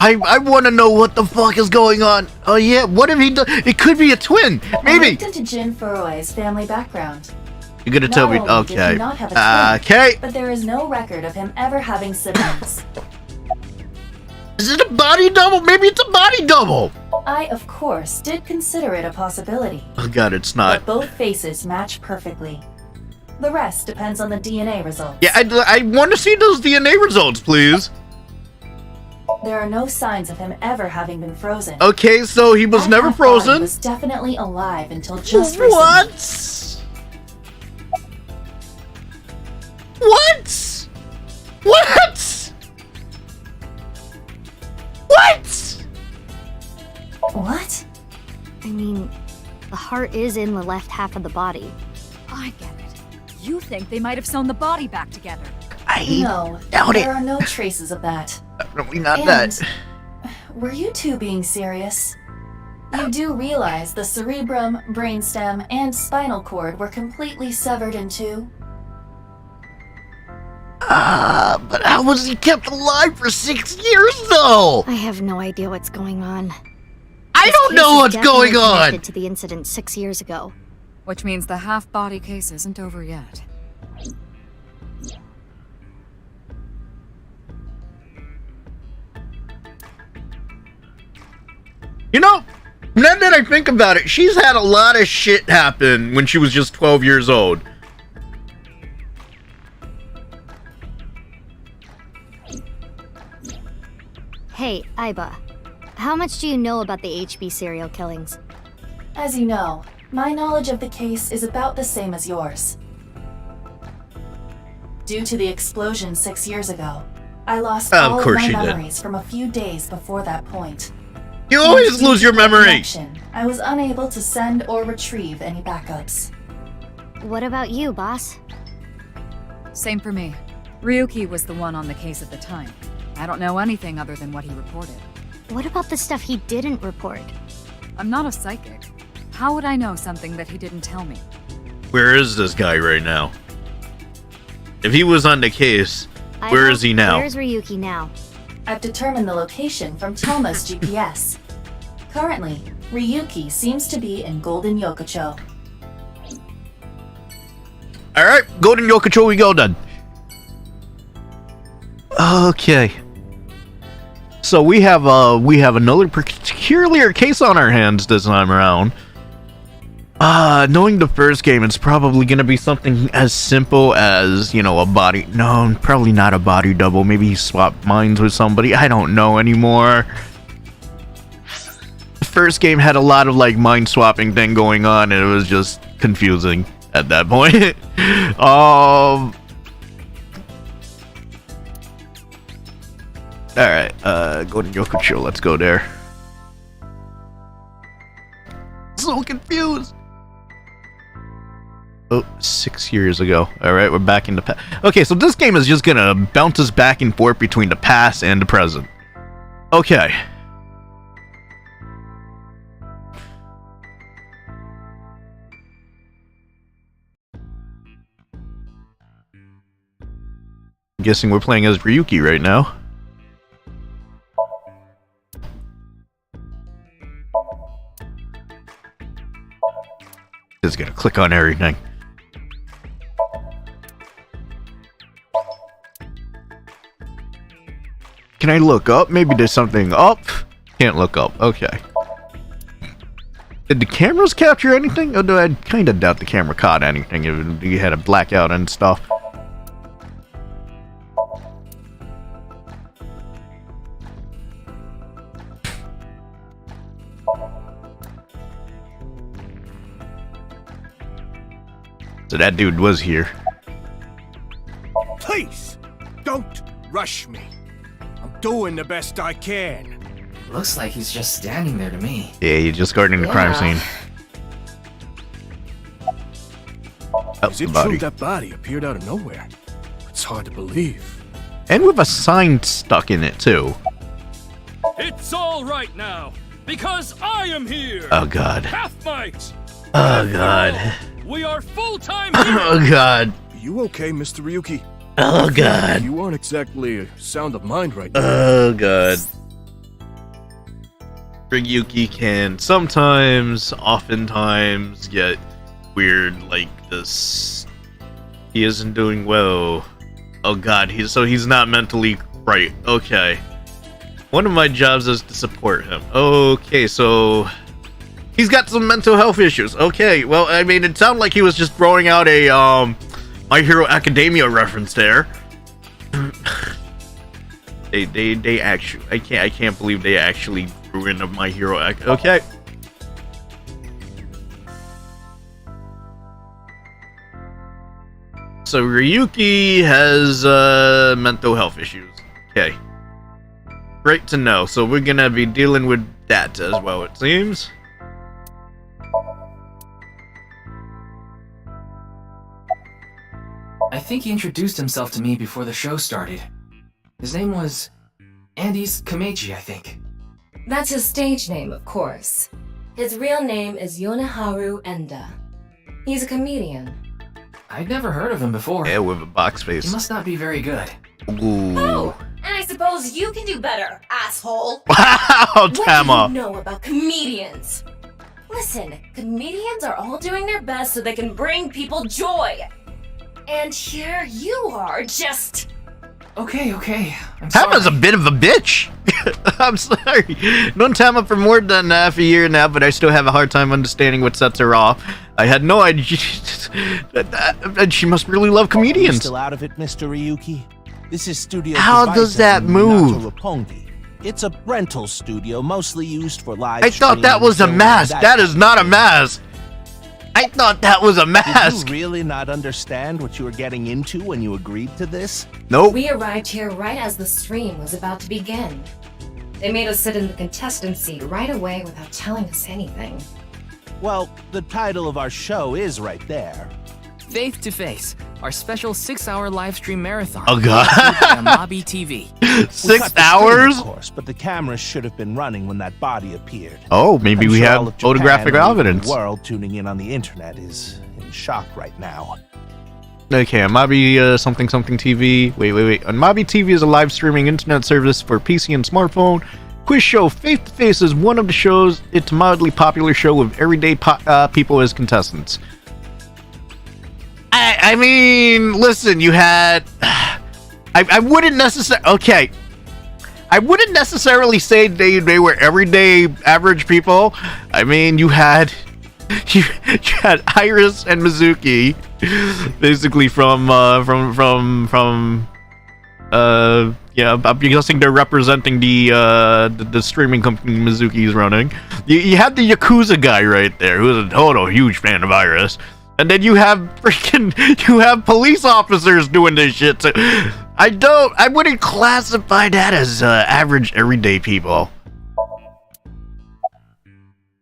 I want to know what the fuck is going on. Oh yeah, what if he does? It could be a twin. I Maybe. looked into Jin Furue's family background. You're gonna tell me? Not only did Okay. he not have a twin, Okay. but there is no record of him ever having siblings. Is it a body double? Maybe it's a body double. I, of course, did consider it a possibility. Oh god, it's not. But both faces match perfectly. The rest depends on the DNA results. Yeah, I want to see those DNA results, please. There are no signs of him ever having been frozen. Okay, so he was That never half body frozen. was definitely alive until just recently. What? What? What? What? What? I mean, the heart is in the left half of the body. I get it. You think they might have sewn the body back together. No, doubt it. there are no traces of that. Definitely not And that. were you two being serious? You do realize the cerebrum, brainstem, and spinal cord were completely severed in two? But how was he kept alive for 6 years, though? I have no idea what's going on. I This don't case know is what's going definitely on. connected to the incident 6 years ago. Which means the half-body case isn't over yet. You know, now that I think about it, she's had a lot of shit happen when she was just 12 years old. Hey, Aiba. How much do you know about the HB serial killings? As you know, my knowledge of the case is about the same as yours. Due to the explosion 6 years ago, I lost Of all of course my you did. memories from a few days before that point. You always Due lose to your the memory. connection, I was unable to send or retrieve any backups. What about you, boss? Same for me. Ryuki was the one on the case at the time. I don't know anything other than what he reported. What about the stuff he didn't report? I'm not a psychic. How would I know something that he didn't tell me? Where is this guy right now? If he was on the case, where is he now? Where's Ryuki now? I've determined the location from Toma's GPS. Currently, Ryuki seems to be in Golden Yokocho. Alright, Golden Yokocho we go then. Okay. So we have another peculiar case on our hands this time around. Knowing the first game, it's probably gonna be something as simple as, you know, a body. No, probably not a body double. Maybe he swapped minds with somebody. I don't know anymore. The first game had a lot of like mind swapping thing going on, and it was just confusing at that point. Alright, go to Yokocho, let's go there. So confused. Oh, 6 years ago. Alright, we're back in the past. Okay, so this game is just gonna bounce us back and forth between the past and the present. Okay. I'm guessing we're playing as Ryuki right now. Just gonna click on everything. Can I look up? Maybe there's something up? Can't look up. Okay. Did the cameras capture anything? Although I kind of doubt the camera caught anything. You had a blackout and stuff. So that dude was here. Please, don't rush me. I'm doing the best I can. Looks like he's just standing there to me. Yeah, you just guarding the crime scene. Is it true that body appeared out of nowhere? It's hard to believe. And with a sign stuck in it, too. It's all right now, because I am here. Oh, God. Half-might. Oh, God. We are full-time Oh, God. You okay, Mr. Ryuki? Oh, God. You aren't exactly sound of mind right now. Oh, God. Ryuki can sometimes, oftentimes, get weird like this. He isn't doing well. Oh, God. He's not mentally right. Okay. One of my jobs is to support him. Okay, so he's got some mental health issues. Okay, well, I mean, it sounded like he was just throwing out a My Hero Academia reference there. they actually, I can't believe they actually threw in a My Hero okay. So Ryuki has mental health issues. Okay. Great to know. So we're gonna be dealing with that as well, it seems. I think he introduced himself to me before the show started. His name was Andes Kameji, I think. That's his stage name, of course. His real name is Yoneharu Enda. He's a comedian. I'd never heard of him before. Yeah, with a box face. He must not be very good. Ooh. Oh, and I suppose you can do better, asshole. Wow, Tama. What do you know about comedians? Listen, comedians are all doing their best so they can bring people joy. And here you are, just... Okay. Tama's a bit of a bitch. I'm sorry. Known Tama for more than half a year now, but I still have a hard time understanding what sets her off. I had no idea. And she must really love comedians. Are you still out of it, Mr. Ryuki? This is Studio How does that move? It's a rental studio, mostly used for live I thought that was a mask. That is not a mask. I thought that was a mask. Did you really not understand what you were getting into when you agreed to this? Nope. We arrived here right as the stream was about to begin. They made us sit in the contestant seat right away without telling us anything. Well, the title of our show is right there. Faith to Face, our special 6-hour live stream marathon. Oh, God. On Mobby TV. 6 hours? Of course, but the cameras should have been running when that body appeared. Oh, maybe we have photographic evidence. The world tuning in on the internet is in shock right now. Okay, Mobby something TV. Wait. Mobby TV is a live streaming internet service for PC and smartphone. Quiz show Face to Face is one of the shows. It's a mildly popular show with everyday people as contestants. I mean, listen, you had... I wouldn't necessarily... Okay. I wouldn't necessarily say they were everyday average people. I mean, you had Iris and Mizuki, basically from yeah, I'm guessing they're representing the streaming company Mizuki is running. You had the Yakuza guy right there, who's a total huge fan of Iris. And then you have police officers doing this shit. So I wouldn't classify that as average everyday people.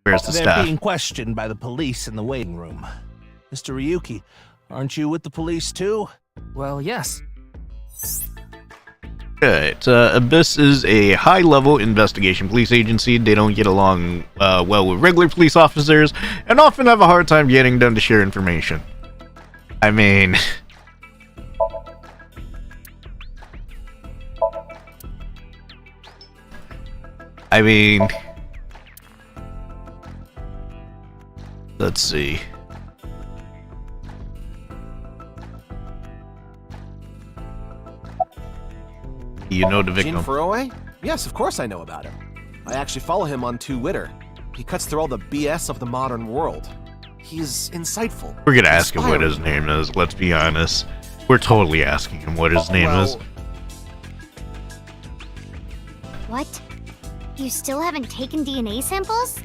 Where's the They're staff? being questioned by the police in the waiting room. Mr. Ryuki, aren't you with the police too? Well, yes. Right. Abyss is a high-level investigation police agency. They don't get along well with regular police officers, and often have a hard time getting them to share information. I mean... I mean, let's see. You know the victim. Jin Furue? Yes, of course I know about him. I actually follow him on Twitter. He cuts through all the BS of the modern world. He's insightful. We're gonna ask him what his name is, let's be honest. We're totally asking him what his name is. What? You still haven't taken DNA samples?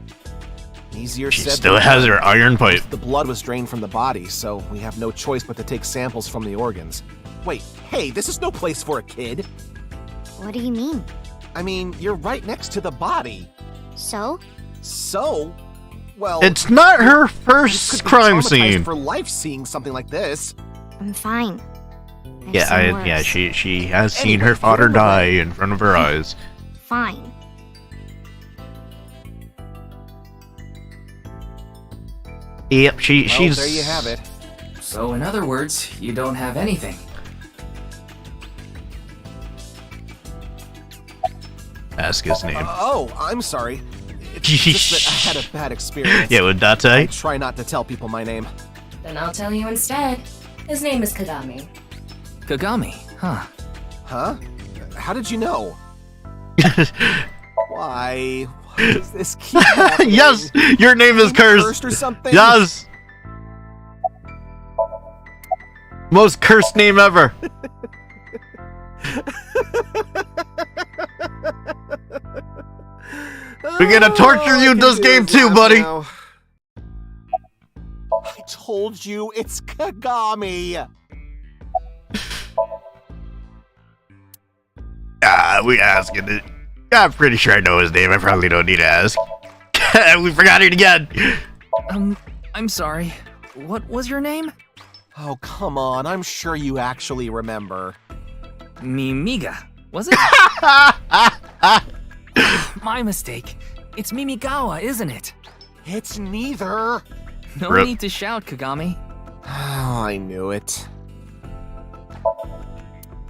Easier She said still than has done. her iron pipe. The blood was drained from the body, so we have no choice but to take samples from the organs. Wait, hey, this is no place for a kid. What do you mean? I mean, you're right next to the body. So? So? Well, It's not her you first could be crime traumatized scene. for life seeing something like this. I'm fine. I've Yeah, seen worse. yeah, she has seen Anyway, her father get over die it. in front of her eyes. Fine. Yep, Well, she's. there you have it. So, in other words, you don't have anything. Ask his name. Oh, I'm sorry. It's just that I had a bad experience. Yeah, with I Date. try not to tell people my name. Then I'll tell you instead. His name is Kagami. Kagami, huh? Huh? How did you know? Why? Why does this keep happening? Yes, your name is cursed. Or something? Yes. Most cursed name ever. We're gonna torture you in this game too, buddy. Now. I told you it's Kagami. We asking it. I'm pretty sure I know his name. I probably don't need to ask. We forgot it again. I'm sorry. What was your name? Oh, come on. I'm sure you actually remember. Mimiga, was it? My mistake. It's Mimigawa, isn't it? It's neither. No Rip. need to shout, Kagami. Oh, I knew it.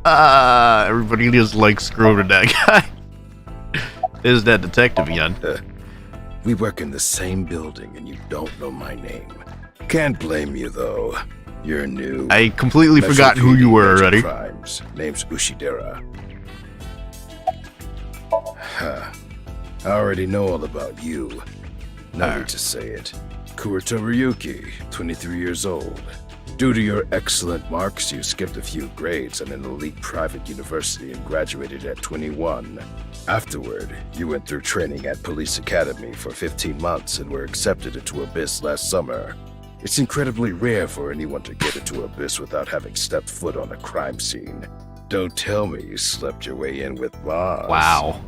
Everybody just likes screwing with that guy. Is that detective again? We work in the same building and you don't know my name. Can't blame you though. You're new. I completely Metro forgot who PD you were Major already. Crimes. Name's Ushidera. Huh. I already know all about you. No need to say it. Kurito Ryuki, 23 years old. Due to your excellent marks, you skipped a few grades at an elite private university and graduated at 21. Afterward, you went through training at Police Academy for 15 months and were accepted into Abyss last summer. It's incredibly rare for anyone to get into Abyss without having stepped foot on a crime scene. Don't tell me you slept your way in with Boss. Wow.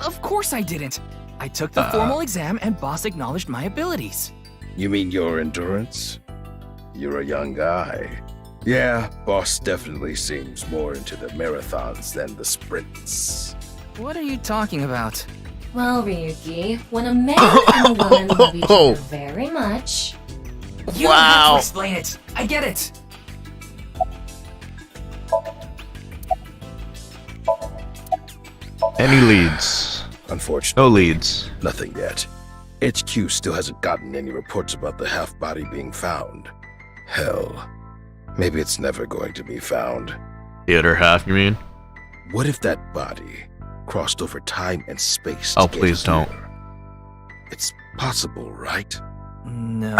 Of course I didn't. I took the formal exam and Boss acknowledged my abilities. You mean your endurance? You're a young guy. Yeah, Boss definitely seems more into the marathons than the sprints. What are you talking about? Well, Ryuki, when a man and a woman love each other very much... You don't have to explain it. I get it. Any leads? Unfortunately, No leads. nothing yet. HQ still hasn't gotten any reports about the half-body being found. Hell, maybe it's never going to be found. The other half, you mean? What if that body crossed over time and space? Oh, to get please don't. here? It's possible, right? No.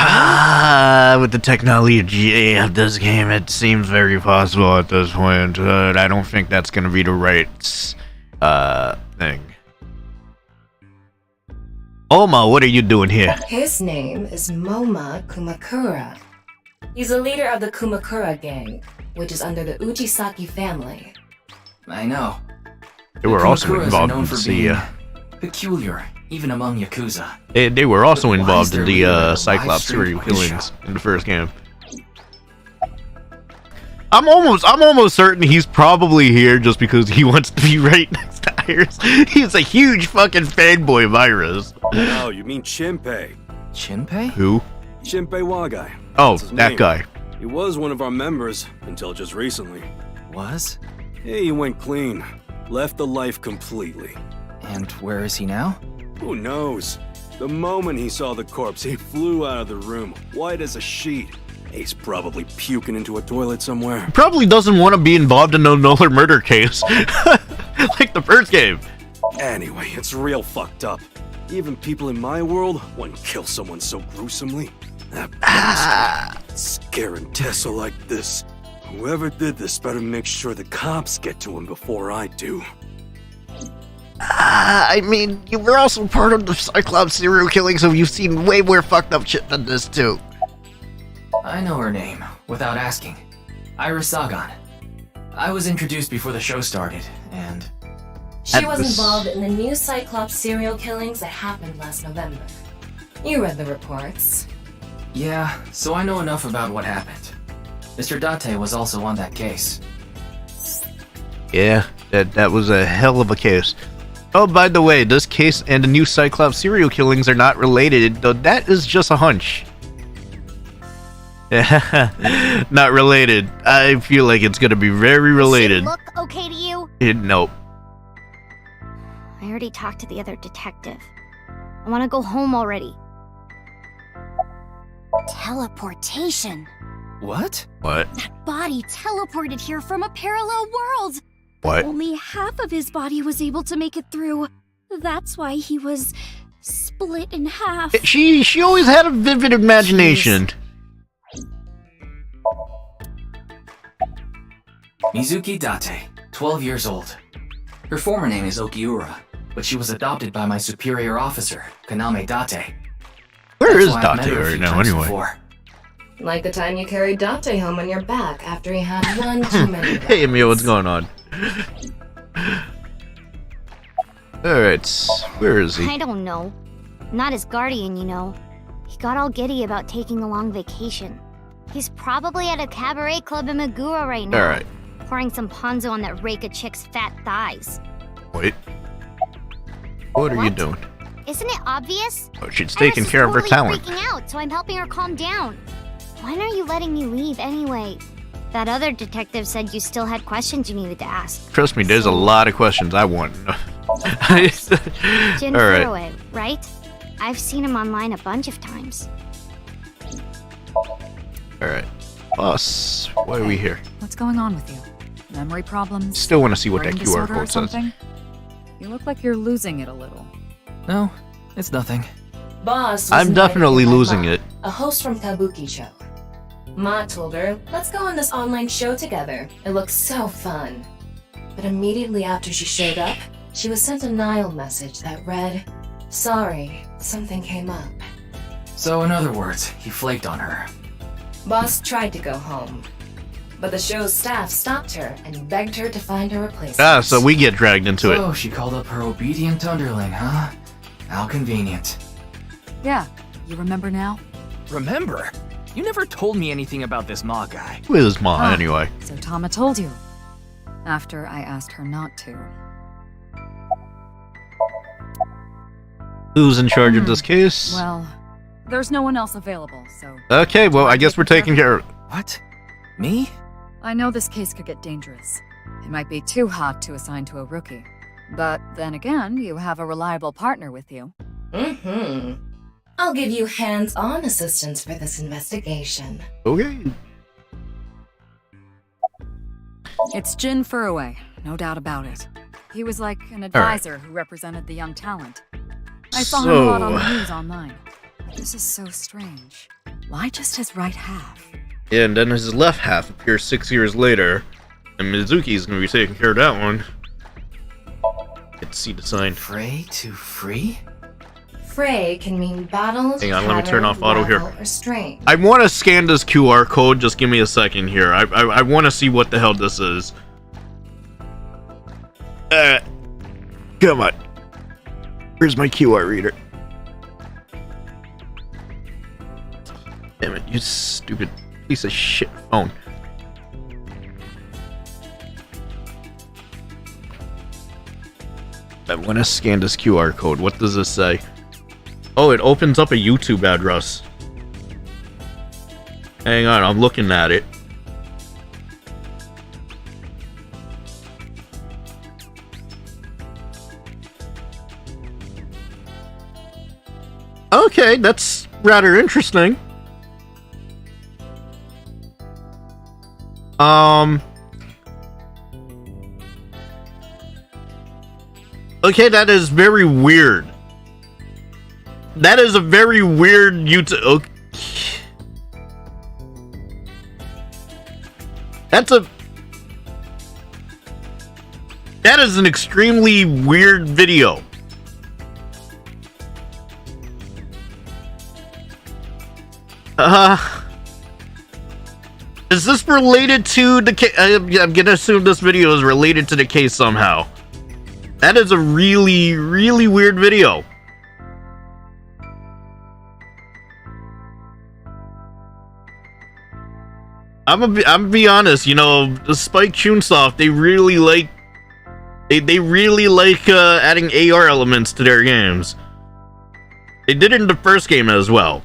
With the technology of this game, it seems very possible at this point. But I don't think that's gonna be the right thing. Oma, what are you doing here? His name is Moma Kumakura. He's a leader of the Kumakura gang, which is under the Uchisaki family. I know. They were also Kumakuras are involved known in for the being peculiar, even among Yakuza. They were also But why involved is in there leader of the a Cyclops live stream serial quiz killings show? in the first game. I'm almost certain he's probably here just because he wants to be right next to Iris. He's a huge fucking fanboy of Iris. Oh, you mean Shinpei? Shinpei? Who? Shinpei Wagai. Oh, That's his that name. guy. He was one of our members until just recently. Was? He went clean. Left the life completely. And where is he now? Who knows? The moment he saw the corpse, he flew out of the room, white as a sheet. He's probably puking into a toilet somewhere. Probably doesn't want to be involved in another murder case. Like the first game. Anyway, it's real fucked up. Even people in my world wouldn't kill someone so gruesomely. That bastard. Scaring Tessa like this. Whoever did this better make sure the cops get to him before I do. I mean, you were also part of the Cyclops serial killing, so you've seen way more fucked up shit than this too. I know her name, without asking. Iris Sagan. I was introduced before the show started, and... She was involved in the new Cyclops serial killings that happened last November. You read the reports. Yeah, so I know enough about what happened. Mr. Date was also on that case. Yeah, that was a hell of a case. Oh, by the way, this case and the new Cyclops serial killings are not related, though that is just a hunch. Not related. I feel like it's gonna be very related. Does it look okay to you? Nope. I already talked to the other detective. I want to go home already. Teleportation. What? What? That body teleported here from a parallel world. What? Only half of his body was able to make it through. That's why he was split in half. She always had a vivid imagination. Mizuki Date, 12 years old. Her former name is Okiura, but she was adopted by my superior officer, Kaname Date. Where is Date right now, anyway? Before. Like the time you carried Date home on your back after he had one too many. Hey, Emil, what's going on? Alright, where is he? I don't know. Not his guardian, you know. He got all giddy about taking a long vacation. He's probably at a cabaret club in Megura right now. Alright. Pouring some ponzo on that Reika chick's fat thighs. Wait. What are you doing? Isn't it obvious? Oh, she's taking care of her talent. Freaking out, so I'm helping her calm down. When are you letting me leave anyway? That other detective said you still had questions you needed to ask. Trust me, there's a lot of questions I want to know. Jin Furue, right? I've seen him online a bunch of times. Alright. Boss, why are we here? What's going on with you? Memory problems? Still want to see what that Brain QR disorder or code says. something? You look like you're losing it a little. No, it's nothing. Boss was I'm invited definitely by losing Ma, it. a host from Kabuki Show. Ma told her, let's go on this online show together. It looks so fun. But immediately after she showed up, she was sent a Nile message that read, sorry, something came up. So in other words, he flaked on her. Boss tried to go home, but the show's staff stopped her and begged her to find a replacement. Ah, so we get dragged into So it. she called up her obedient underling, huh? How convenient. Yeah, you remember now? Remember? You never told me anything about this Ma guy. Who is Ma, anyway? So Tama told you. After I asked her not to. Who's in charge of this case? Well, there's no one else available, so... Okay, well, I guess we're taking care of... What? Me? I know this case could get dangerous. It might be too hot to assign to a rookie. But then again, you have a reliable partner with you. Mm-hmm. I'll give you hands-on assistance for this investigation. Okay. It's Jin Furue, no doubt about it. He was like an advisor who represented the young talent. I saw him a lot on the news online. This is so strange. Why just his right half? Yeah, and then his left half appears 6 years later, and Mizuki's gonna be taking care of that one. Let's see the sign. Frey to free? Fray can mean battles, Hang on, let me turn off auto here. or strain. I want to scan this QR code, just give me a second here. I want to see what the hell this is. Come on. Where's my QR reader? Damn it, you stupid piece of shit phone. I want to scan this QR code. What does this say? Oh, it opens up a YouTube address. Hang on, I'm looking at it. Okay, that's rather interesting. Okay, that is very weird. That is a very weird YouTube. Okay. That is an extremely weird video. Is this related to the case? I'm gonna assume this video is related to the case somehow. That is a really, really weird video. I'm gonna be honest, you know, the Spike Chunsoft, they really like adding AR elements to their games. They did it in the first game as well.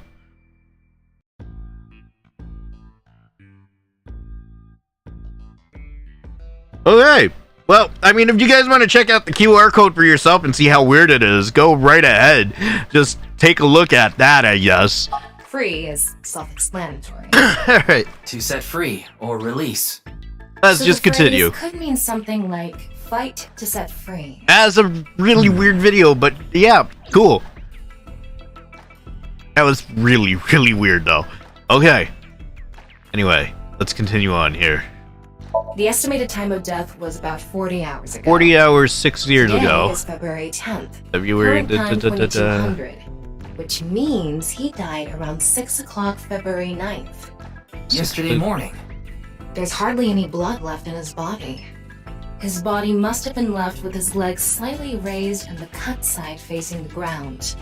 Okay. Well, I mean, if you guys want to check out the QR code for yourself and see how weird it is, go right ahead. Just take a look at that, I guess. Free is self-explanatory. Alright. To set free or release. Let's So just the phrase continue. could mean something like fight to set free. As a really weird video, but yeah, cool. That was really, really weird, though. Okay. Anyway, let's continue on here. The estimated time of death was about 40 hours ago. 40 hours, 6 years Today ago. is February 10th. February. Current time 2200, which means he died around 6 o'clock February 9th. Yesterday morning. There's hardly any blood left in his body. His body must have been left with his legs slightly raised and the cut side facing the ground.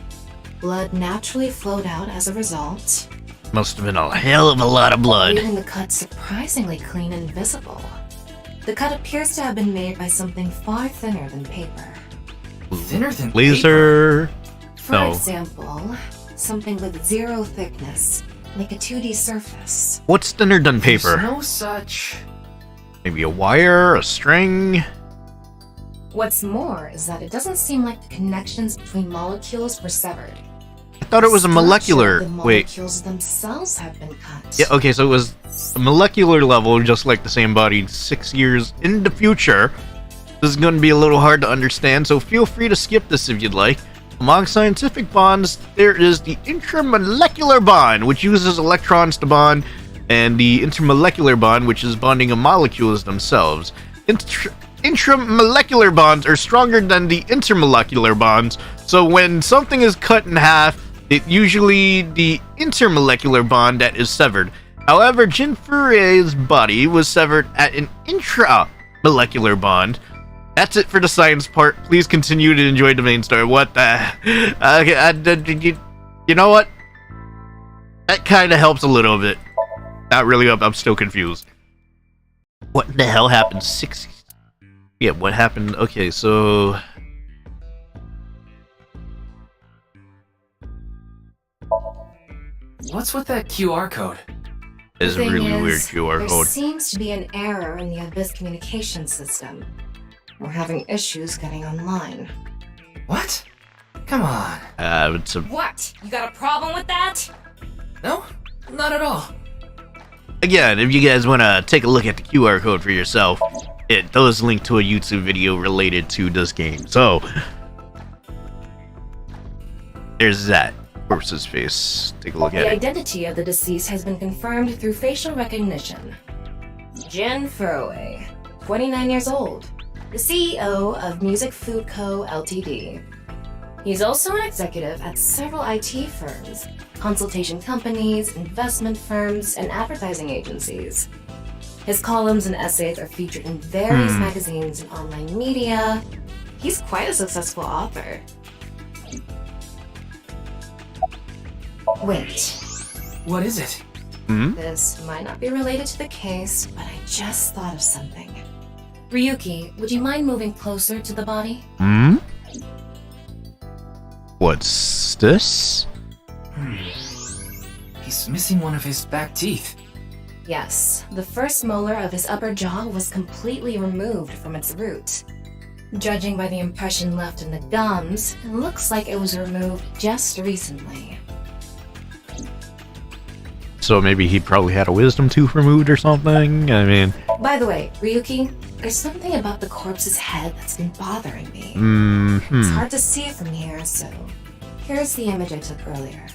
Blood naturally flowed out as a result, Must have been a hell of a lot of blood. leaving the cut surprisingly clean and visible. The cut appears to have been made by something far thinner than paper. Thinner than Laser. For No. example, something with zero thickness, like a 2D surface. What's thinner than paper? There's no such. Maybe a wire, a string. What's more is that it doesn't seem like the connections between molecules were severed. I thought it was a molecular. The Wait. molecules themselves have been cut. Yeah, okay, so it was a molecular level, just like the same body 6 years in the future. This is going to be a little hard to understand, so feel free to skip this if you'd like. Among scientific bonds, there is the intramolecular bond, which uses electrons to bond, and the intermolecular bond, which is bonding of molecules themselves. Intramolecular bonds are stronger than the intermolecular bonds, so when something is cut in half, it's usually the intermolecular bond that is severed. However, Jin Furie's body was severed at an intramolecular bond. That's it for the science part. Please continue to enjoy the main story. What the... Okay, you know what? That kind of helps a little bit. Not really, I'm still confused. What the hell happened? Yeah, what happened? Okay, so... What's with that QR code? It's a The thing really is, weird QR there code. seems to be an error in the Abyss communication system. We're having issues getting online. What? Come on. It's a... What? You got a problem with that? No, not at all. Again, if you guys want to take a look at the QR code for yourself, it does link to a YouTube video related to this game. So, there's that. Corpse's face. Take a look at The it. identity of the deceased has been confirmed through facial recognition. Jin Furway, 29 years old, the CEO of Music Food Co. Ltd. He's also an executive at several IT firms, consultation companies, investment firms, and advertising agencies. His columns and essays are featured in various magazines and online media. He's quite a successful author. Wait. What is it? This might not be related to the case, but I just thought of something. Ryuki, would you mind moving closer to the body? What's this? He's missing one of his back teeth. Yes, the first molar of his upper jaw was completely removed from its root. Judging by the impression left in the gums, it looks like it was removed just recently. so maybe he probably had a wisdom tooth removed or something. I mean... By the way, Ryuki, there's something about the corpse's head that's been bothering me. It's hard to see from here, so... Here's the image I took earlier.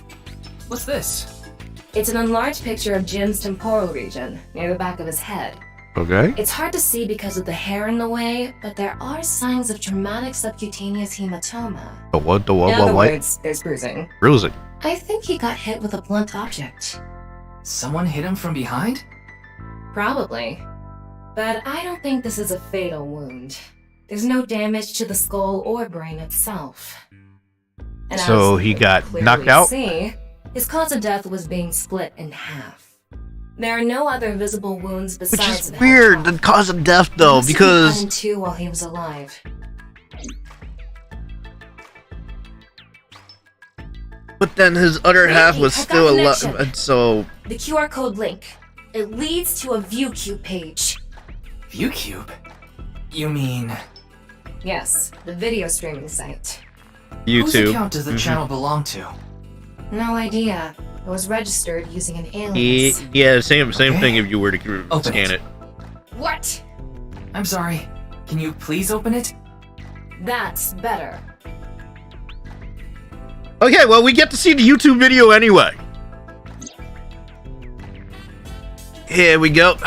What's this? It's an enlarged picture of Jin's temporal region, near the back of his head. Okay. It's hard to see because of the hair in the way, but there are signs of traumatic subcutaneous hematoma. What? In other words, there's bruising. Bruising. I think he got hit with a blunt object. Someone hit him from behind? Probably. But I don't think this is a fatal wound. There's no damage to the skull or brain itself. And so he got knocked out? See, his cause of death was being split in half. There are no other visible wounds besides Which is weird, the cause of death though, because... He cut in two while he was alive. But then his other half was still alive, so... The QR code link. It leads to a ViewCube page. ViewCube? You mean... Yes, the video streaming site. YouTube. Whose account does the channel belong to? No idea. It was registered using an alias. Yeah, same thing if you were to scan it. What? I'm sorry. Can you please open it? That's better. Okay, well, we get to see the YouTube video anyway. Here we go.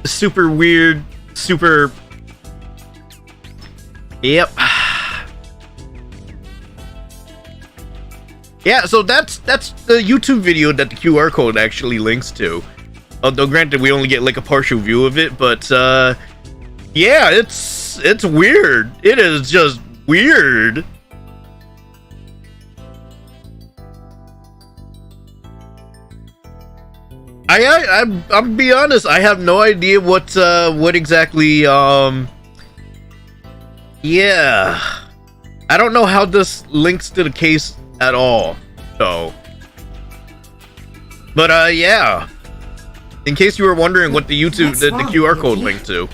Super weird, super... Yep. Yeah, so that's the YouTube video that the QR code actually links to. Although granted, we only get like a partial view of it, but yeah, it's weird. It is just weird. I'm be honest, I have no idea what exactly yeah. I don't know how this links to the case at all, so. But yeah. In case you were wondering what the YouTube the QR code linked to.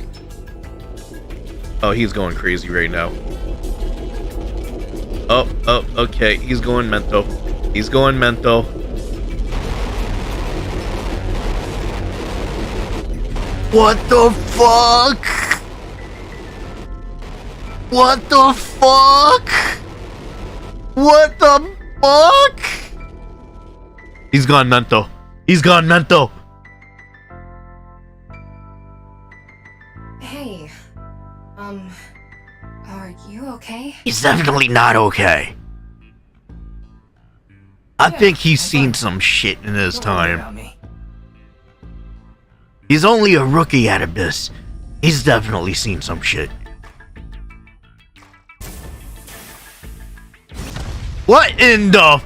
Oh, he's going crazy right now. Oh, okay. He's going mental. He's going mental. What the fuck? What the fuck? What the fuck? He's gone mental. He's gone mental. Hey, are you okay? He's definitely not okay. I think he's seen some shit in his time. He's only a rookie at Abyss. He's definitely seen some shit. What in the...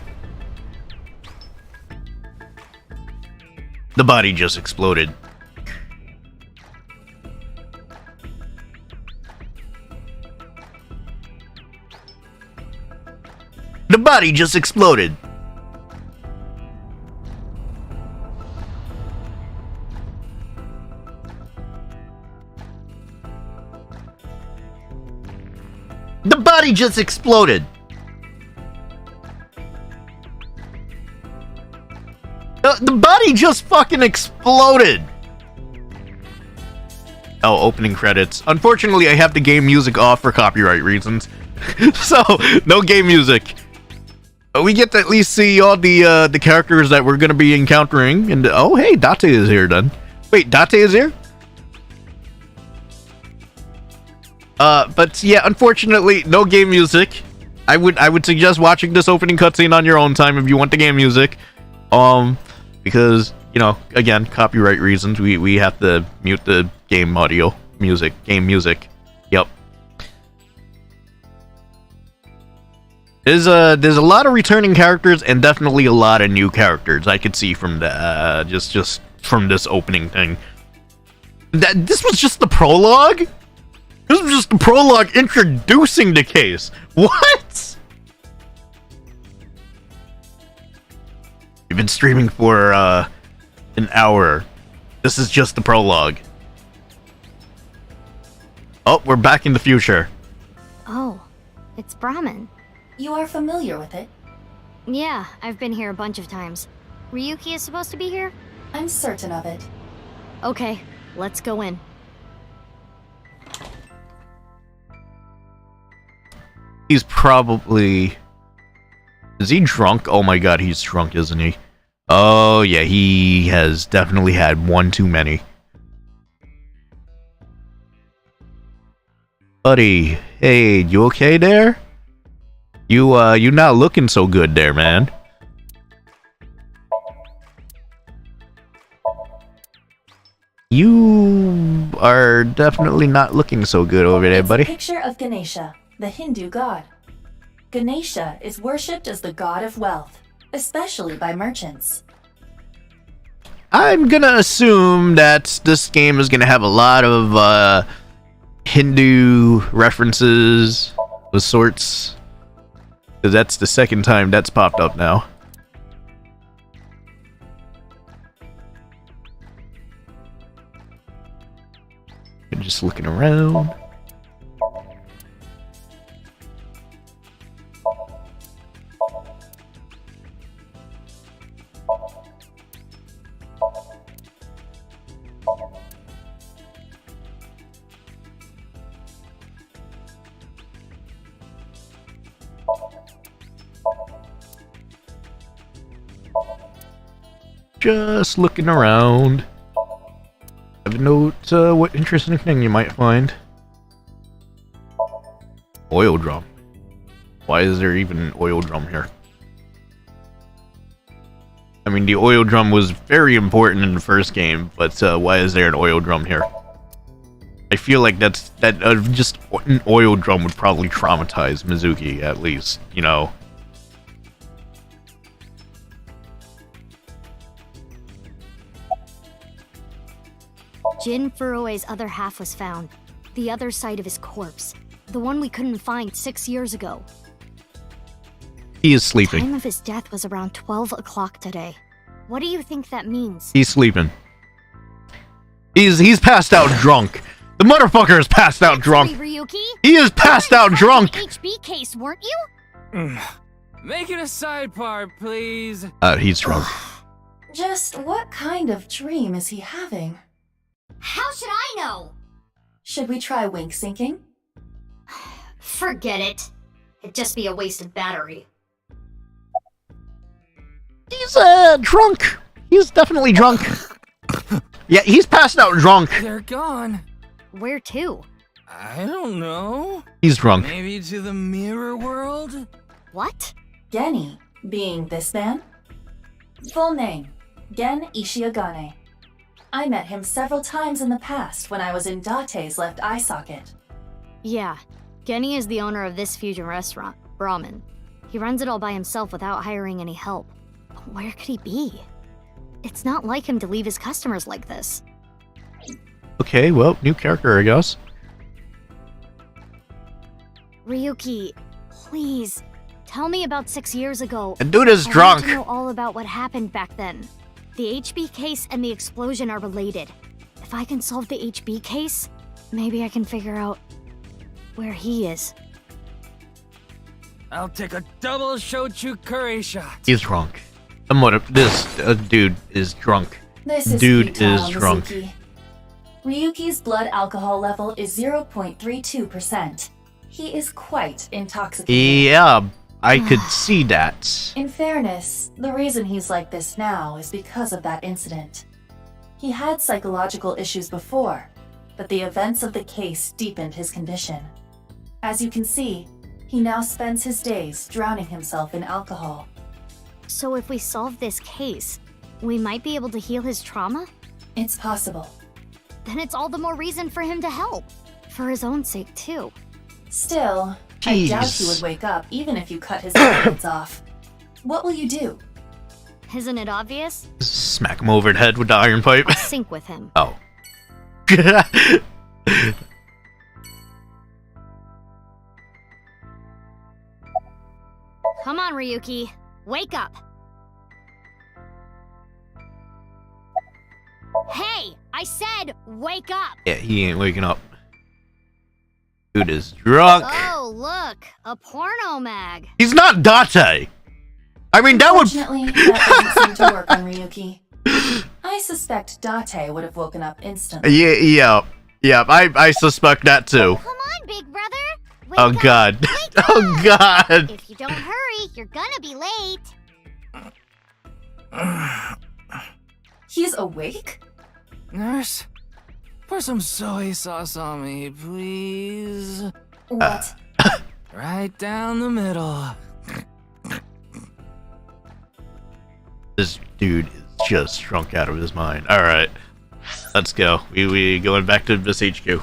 The body just exploded. The body just exploded. The body just exploded. The body just fucking exploded. Oh, opening credits. Unfortunately, I have the game music off for copyright reasons. So, no game music. We get to at least see all the characters that we're going to be encountering. And oh, hey, Date is here then. Wait, Date is here? But yeah, unfortunately, no game music. I would suggest watching this opening cutscene on your own time if you want the game music. Because, you know, again, copyright reasons, we have to mute the game audio, game music. Yep. There's a lot of returning characters and definitely a lot of new characters I could see from the just from this opening thing. This was just the prologue? This was just the prologue introducing the case. What? We've been streaming for an hour. This is just the prologue. Oh, we're back in the future. Oh, it's Brahmin. You are familiar with it? Yeah, I've been here a bunch of times. Ryuki is supposed to be here? I'm certain of it. Okay, let's go in. He's probably... Is he drunk? Oh my god, he's drunk, isn't he? Oh yeah, he has definitely had one too many. Buddy, hey, you okay there? You not looking so good there, man. You are definitely not looking so good over there, buddy. It's a picture of Ganesha, the Hindu god. Ganesha is worshipped as the god of wealth, especially by merchants. I'm gonna assume that this game is gonna have a lot of Hindu references of sorts. Because that's the second time that's popped up now. I'm just looking around. Just looking around. Have a note what interesting thing you might find. Oil drum. Why is there even an oil drum here? I mean, the oil drum was very important in the first game, but why is there an oil drum here? I feel like just an oil drum would probably traumatize Mizuki, at least, you know. Jin Furue's other half was found. The other side of his corpse. The one we couldn't find 6 years ago. He is The sleeping. time of his death was around 12 o'clock today. What do you think that means? He's sleeping. He's passed out drunk. The motherfucker is passed out drunk. Ryuki? He is passed out drunk. HB case, weren't you? Make it a side part, please. He's drunk. Just what kind of dream is he having? How should I know? Should we try wink syncing? Forget it. It'd just be a wasted battery. He's drunk. He's definitely drunk. Yeah, he's passed out drunk. They're gone. Where to? I don't know. He's drunk. Maybe to the mirror world? What? Geni, being this man? Full name, Gen Ishiagane. I met him several times in the past when I was in Date's left eye socket. Yeah, Geni is the owner of this fusion restaurant, Brahmin. He runs it all by himself without hiring any help. Where could he be? It's not like him to leave his customers like this. Okay, well, new character, I guess. Ryuki, please, tell me about 6 years ago. The dude is I drunk. want to know all about what happened back then. The HB case and the explosion are related. If I can solve the HB case, maybe I can figure out where he is. I'll take a double shochu curry shot. He's drunk. This dude is drunk. This is dude futile, is drunk. Mizuki. Ryuki's blood alcohol level is 0.32%. He is quite intoxicated. Yeah, I could see that. In fairness, the reason he's like this now is because of that incident. He had psychological issues before, but the events of the case deepened his condition. As you can see, he now spends his days drowning himself in alcohol. So if we solve this case, we might be able to heal his trauma? It's possible. Then it's all the more reason for him to help. For his own sake, too. Still, Jeez. I doubt he would wake up even if you cut his eyelids off. What will you do? Isn't it obvious? Smack him over the head with the iron pipe. I'll sync with him. Oh. Come on, Ryuki. Wake up. Hey, I said wake up. Yeah, he ain't waking up. Dude is drunk. Oh, look, a porno mag. He's not Date. I mean, that would... Unfortunately, that doesn't seem to work on Ryuki. I suspect Date would have woken up instantly. Yeah, I suspect that too. Come on, big brother. Wake Oh up. god. Wake Oh up. god. If you don't hurry, you're gonna be late. He's awake? Nurse, pour some soy sauce on me, please. What? Right down the middle. This dude is just shrunk out of his mind. Alright. Let's go. We going back to this HQ.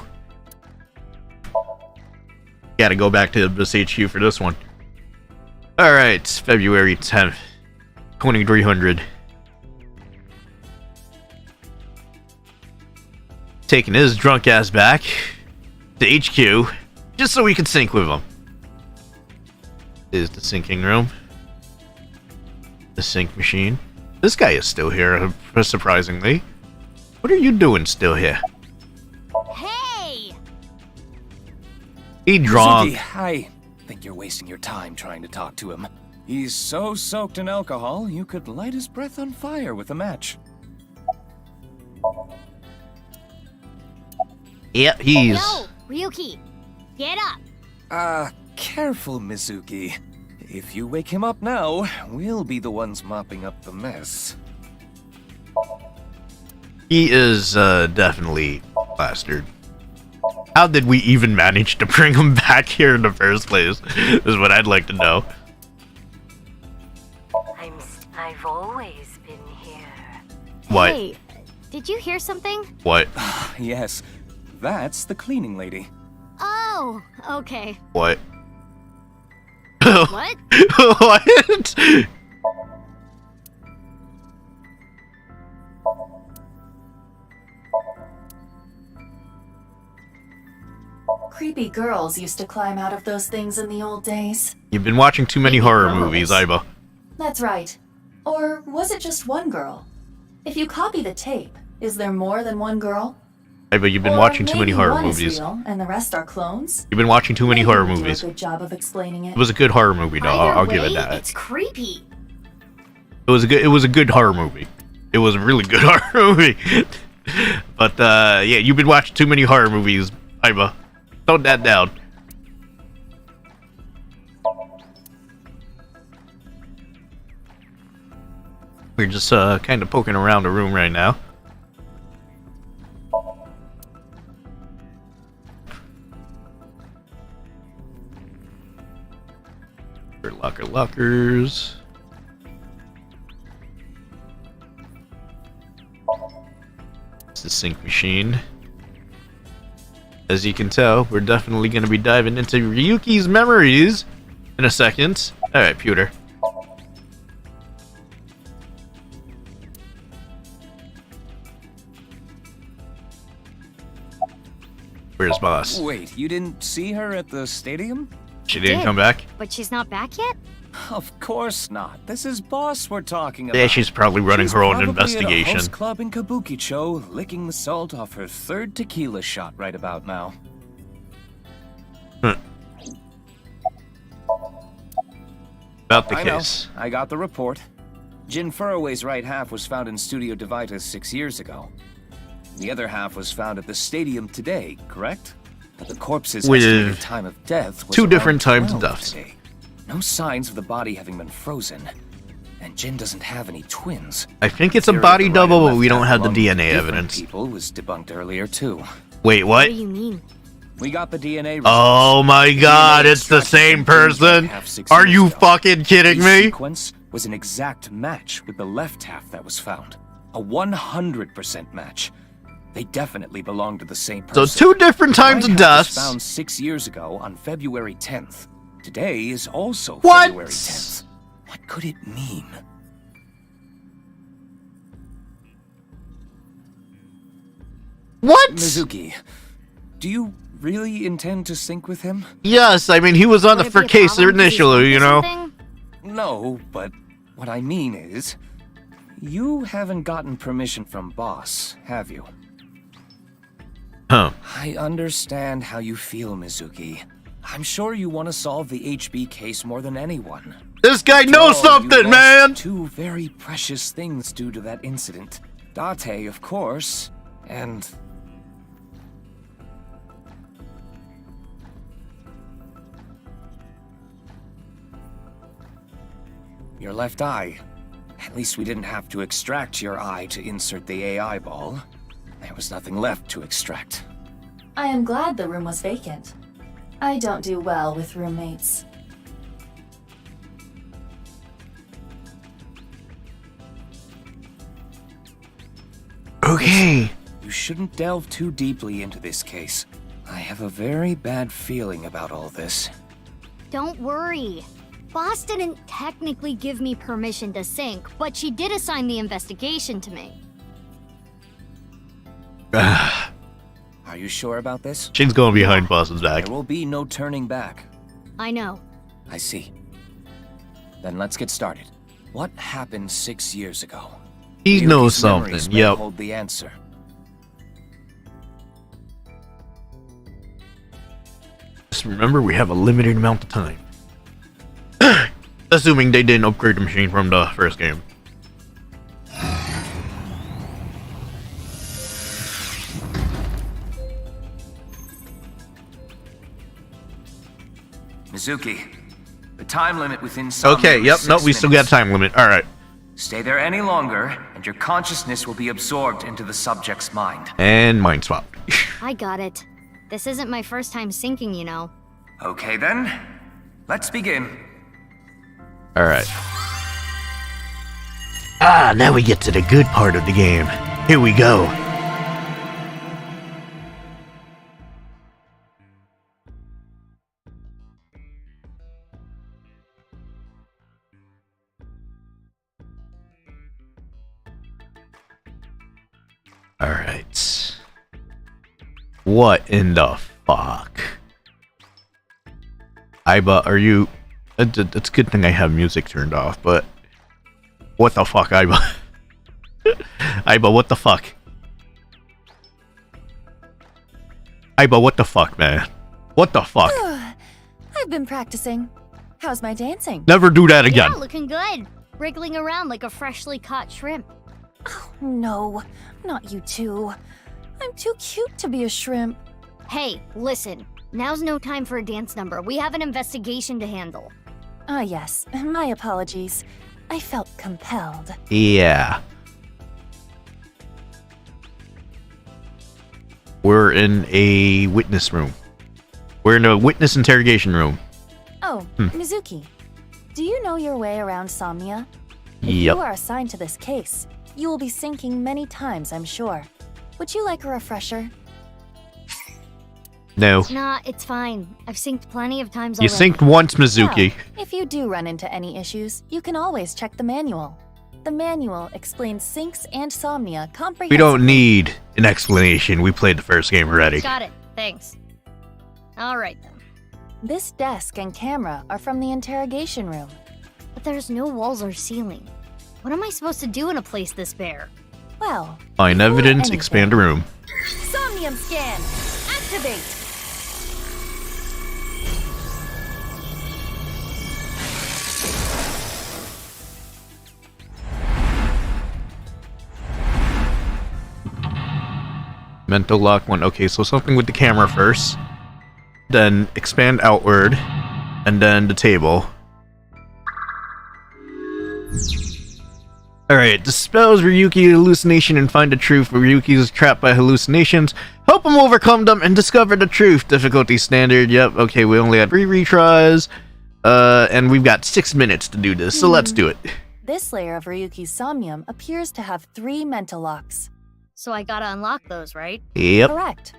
Gotta go back to this HQ for this one. Alright, February 10th. 2300. Taking his drunk ass back to HQ just so we can sync with him. This is the syncing room. The sync machine. This guy is still here, surprisingly. What are you doing still here? Hey! He drunk. Suzuki, I think you're wasting your time trying to talk to him. He's so soaked in alcohol, you could light his breath on fire with a match. Yep, he's... Yo, Ryuki, get up. Careful, Mizuki. If you wake him up now, we'll be the ones mopping up the mess. He is, definitely bastard. How did we even manage to bring him back here in the first place? Is what I'd like to know. I've always been here. What? Hey, did you hear something? What? Yes, that's the cleaning lady. Oh, okay. What? What? What? Creepy girls used to climb out of those things in the old days. You've been watching too many horror movies, Iba. That's right. Or was it just one girl? If you copy the tape, is there more than one girl? Iba, you've been Or watching too many maybe horror one is movies. real and the rest are clones? You've been watching too many Maybe horror we do movies. a good job of explaining it. It was a good horror movie, though. I'll give it that. It's creepy. It was a good horror movie. It was a really good horror movie. But yeah, you've been watching too many horror movies, Iba. Tone that down. We're just kind of poking around the room right now. Lockers. It's the sync machine. As you can tell, we're definitely going to be diving into Ryuki's memories in a second. Alright, pewter. Where's boss? Wait, you didn't see her at the stadium? She didn't come back? But she's not back yet? Of course not. This is Boss we're talking about. Yeah, she's probably running her own She's probably investigation. At a host club in Kabukicho, licking the salt off her third tequila shot right about now. About the I case. know. I got the report. Jin Furroway's right half was found in Studio Devita 6 years ago. The other half was found at the stadium today, correct? But the corpse's With estimated time of death was two around different times of 12 deaths. today. No signs of the body having been frozen. And Jin doesn't have any twins. I think it's a Theory of body the right double, and but left we don't half have the among DNA different evidence. People was debunked earlier too. Wait, what? What do you mean? We got the DNA results. Oh my god, it's the same person? Are you fucking kidding The me? sequence was an exact match with the left half that was found. A 100% match. They definitely belong to the same person. So two different times The of right half was deaths. found 6 years ago on February 10th. Today is also What? February 10th. What could it mean? What? Mizuki, do you really intend to sync with him? Yes, I mean, he was on Would the it be a for case problem 'cause he's initially, weak you or know? something? No, but what I mean is, you haven't gotten permission from Boss, have you? Huh. I understand how you feel, Mizuki. I'm sure you want to solve the HB case more than anyone. This guy knows After all, something, you man! lost two very precious things due to that incident. Date, of course, and... your left eye. At least we didn't have to extract your eye to insert the AI ball. There was nothing left to extract. I am glad the room was vacant. I don't do well with roommates. Okay. You shouldn't delve too deeply into this case. I have a very bad feeling about all this. Don't worry. Boss didn't technically give me permission to sync, but she did assign the investigation to me. Are you sure about this? She's going behind boss's back. There will be no turning back. I know. I see. Then let's get started. What happened 6 years ago? He knows Ryuki's memories something, may yep. hold the answer. Just remember, we have a limited amount of time. Assuming they didn't upgrade the machine from the first game. Mizuki, the time limit within Okay, yep, nope, we still got a time limit. Alright. Stay there any longer, and your consciousness will be absorbed into the subject's mind. And mind swap. I got it. This isn't my first time syncing, you know. Okay then, let's begin. Alright. Ah, now we get to the good part of the game. Here we go. Alright. What in the fuck? Aiba, are you... It's a good thing I have music turned off, but... What the fuck, Aiba? Aiba, what the fuck? Aiba, what the fuck, man? What the fuck? I've been practicing. How's my dancing? Never do that again. Yeah, looking good. Wriggling around like a freshly caught shrimp. Oh, no, not you two. I'm too cute to be a shrimp. Hey, listen. Now's no time for a dance number. We have an investigation to handle. Ah, yes. My apologies. I felt compelled. Yeah. We're in a witness room. We're in a witness interrogation room. Oh, Mizuki. Do you know your way around Somnia? If Yep. you are assigned to this case, you will be syncing many times, I'm sure. Would you like a refresher? No. Nah, it's fine. I've synced plenty of times You already. synced once, Mizuki. Well, if you do run into any issues, you can always check the manual. The manual explains syncs and Somnia comprehensively. We don't need an explanation. We played the first game already. Got it. Thanks. Alright then. This desk and camera are from the interrogation room. But there's no walls or ceiling. What am I supposed to do in a place this bare? Well, Find evidence, expand a room. Somnium scan! Activate! Mental lock one. Okay, so something with the camera first. Then expand outward. And then the table. Alright, dispels Ryuki's hallucination and find the truth. Ryuki is trapped by hallucinations. Help him overcome them and discover the truth. Difficulty standard. Yep, okay, we only had 3 retries. And we've got 6 minutes to do this, so let's do it. This layer of Ryuki's somnium appears to have 3 mental locks. So I gotta unlock those, right? Yep. Correct.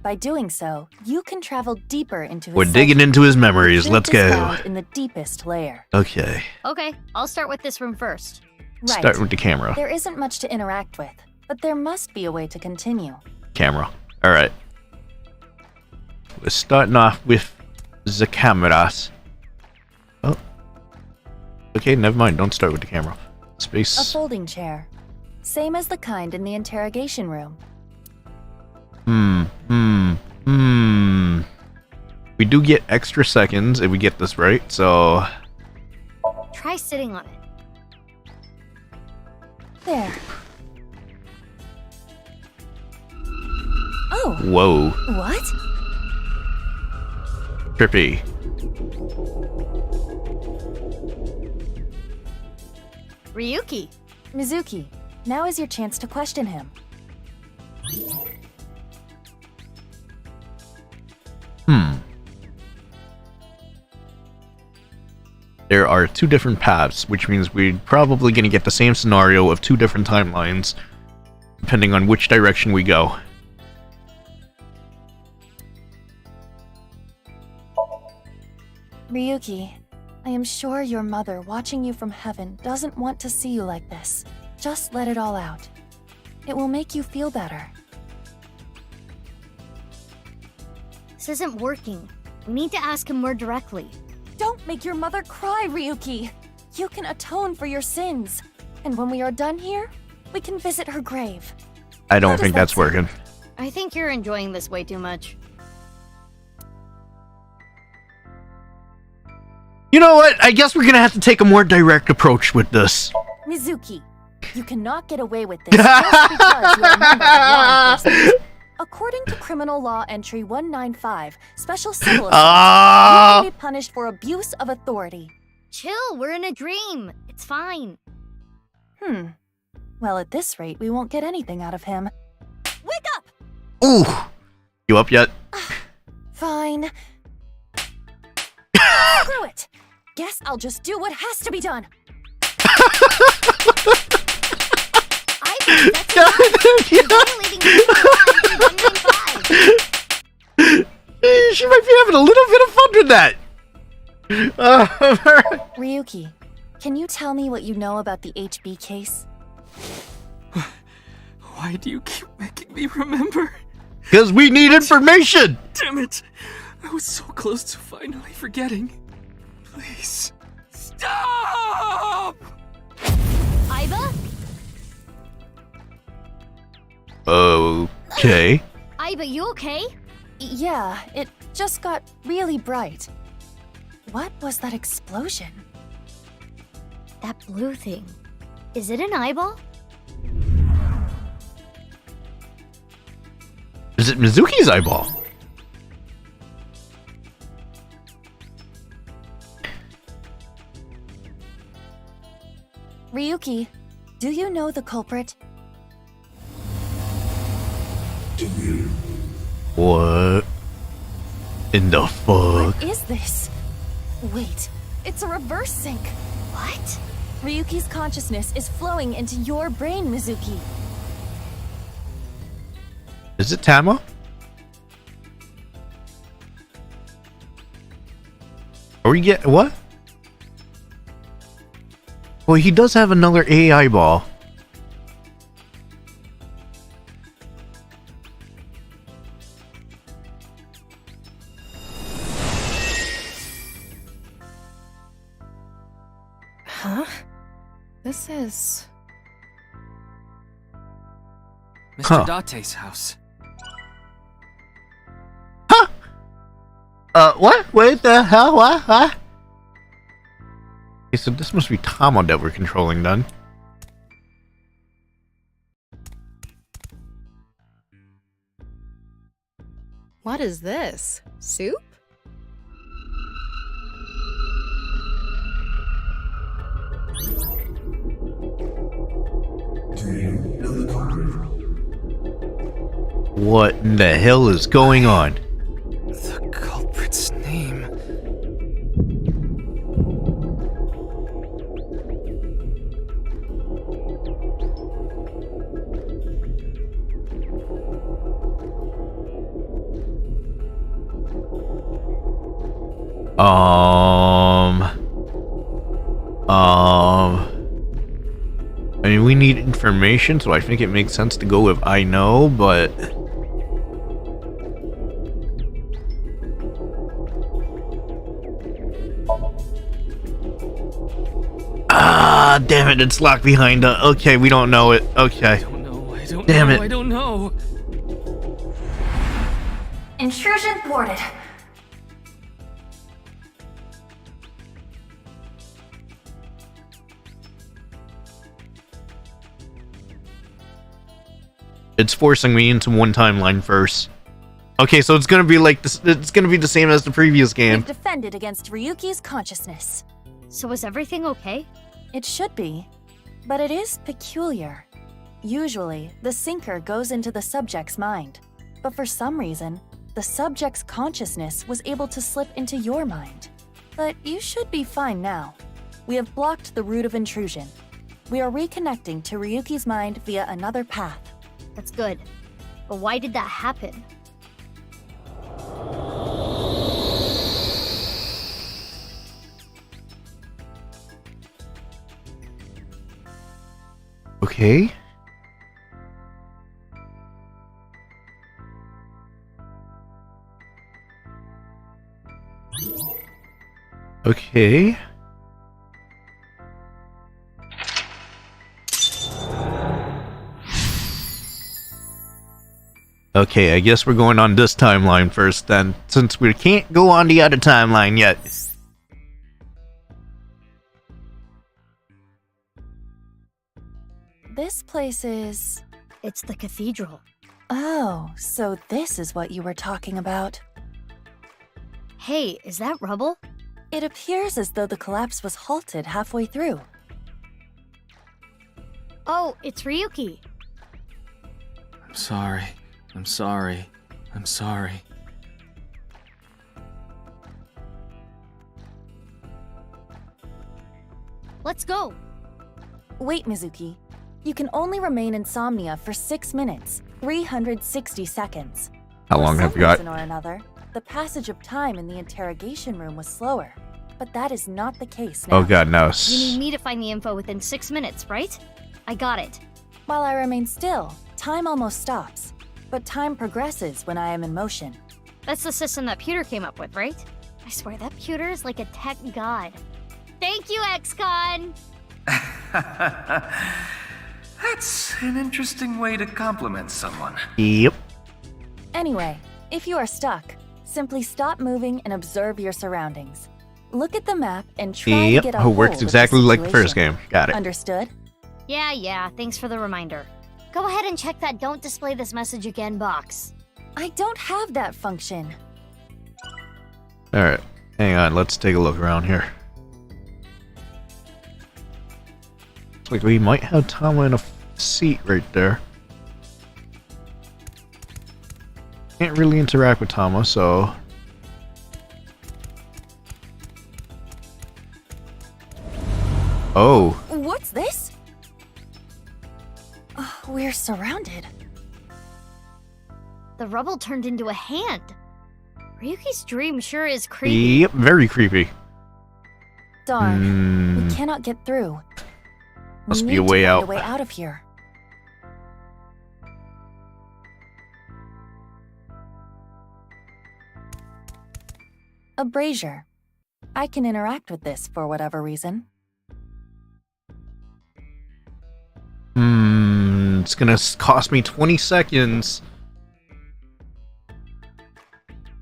By doing so, you can travel deeper into his We're digging into his memories. Truth Let's is go. found in the deepest layer. Okay. Okay, I'll start with this room first. Right. Start with the camera. There isn't much to interact with, but there must be a way to continue. Camera. Alright. We're starting off with the cameras. Oh. Okay, never mind. Don't start with the camera. A Space. folding chair. Same as the kind in the interrogation room. We do get extra seconds if we get this right, so... sitting on it. There. Oh. Whoa. What? Trippy. Ryuki. Mizuki, now is your chance to question him. There are two different paths, which means we're probably going to get the same scenario of two different timelines, depending on which direction we go. Ryuki, I am sure your mother watching you from heaven doesn't want to see you like this. Just let it all out. It will make you feel better. This isn't working. We need to ask him more directly. Don't make your mother cry, Ryuki! You can atone for your sins. And when we are done here, we can visit her grave. I don't think that's working. I think you're enjoying this way too much. You know what? I guess we're gonna have to take a more direct approach with this. Mizuki, you cannot get away with this just because you are a member of law enforcement. According to Criminal Law Entry 195, special civil assault, you may be punished for abuse of authority. Chill, we're in a dream. It's fine. Well, at this rate, we won't get anything out of him. Wake up! Ooh! You up yet? Fine. Screw it! Guess I'll just do what has to be done. She might be having a little bit of fun with that. Ryuki, can you tell me what you know about the HB case? Why do you keep making me remember? Because we need information! Damn it! I was so close to finally forgetting. Please, stop! Aiba? Okay. Aiba, you okay? Yeah, it just got really bright. What was that explosion? That blue thing. Is it an eyeball? Is it Mizuki's eyeball? Ryuki, do you know the culprit? What in the fuck? What is this? Wait, it's a reverse sync. What? Ryuki's consciousness is flowing into your brain, Mizuki. Is it Tama? Or you get what? Well, he does have another AI ball. Huh? This is... Mr. Date's house. What? Wait the hell? What? Okay, so this must be Tama that we're controlling then. What is this? Soup? What in the hell is going on? The culprit's name. I mean, we need information, so I think it makes sense to go with I know, but... Ah, damn it, it's locked behind okay, we don't know it. Okay. I don't know. I don't know. Intrusion thwarted. forcing me into one timeline first. Okay, so it's gonna be like this. It's gonna be the same as the previous game. We've defended against Ryuki's consciousness. So is everything okay? It should be, but it is peculiar. Usually, the sinker goes into the subject's mind, but for some reason, the subject's consciousness was able to slip into your mind. But you should be fine now. We have blocked the route of intrusion. We are reconnecting to Ryuki's mind via another path. That's good. But why did that happen? Okay. Okay. Okay, I guess we're going on this timeline first then, since we can't go on the other timeline yet. This place is... It's the cathedral. Oh, so this is what you were talking about. Hey, is that rubble? It appears as though the collapse was halted halfway through. Oh, it's Ryuki. I'm sorry. I'm sorry. I'm sorry. Let's go. Wait, Mizuki. You can only remain insomnia for 6 minutes, 360 seconds. How long have we got? For some reason or another, the passage of time in the interrogation room was slower, but that is not the case now. Oh god, no. You need me to find the info within 6 minutes, right? I got it. While I remain still, time almost stops, but time progresses when I am in motion. That's the system that Pewter came up with, right? I swear that Pewter is like a tech god. Thank you, XCon! That's an interesting way to compliment someone. Yep. Anyway, if you are stuck, simply stop moving and observe your surroundings. Look at the map and try to get a It hold works of the exactly like the first situation. game. Got it. Understood? Yeah, thanks for the reminder. Go ahead and check that don't display this message again box. I don't have that function. Alright, hang on, let's take a look around here. Looks like we might have Tama in a seat right there. Can't really interact with Tama, so... Oh. What's this? We're surrounded. The rubble turned into a hand. Ryuki's dream sure is creepy. Yep, very creepy. Darn, we cannot get through. Must We be a need way to find out. a way out of here. A brazier. I can interact with this for whatever reason. It's gonna cost me 20 seconds.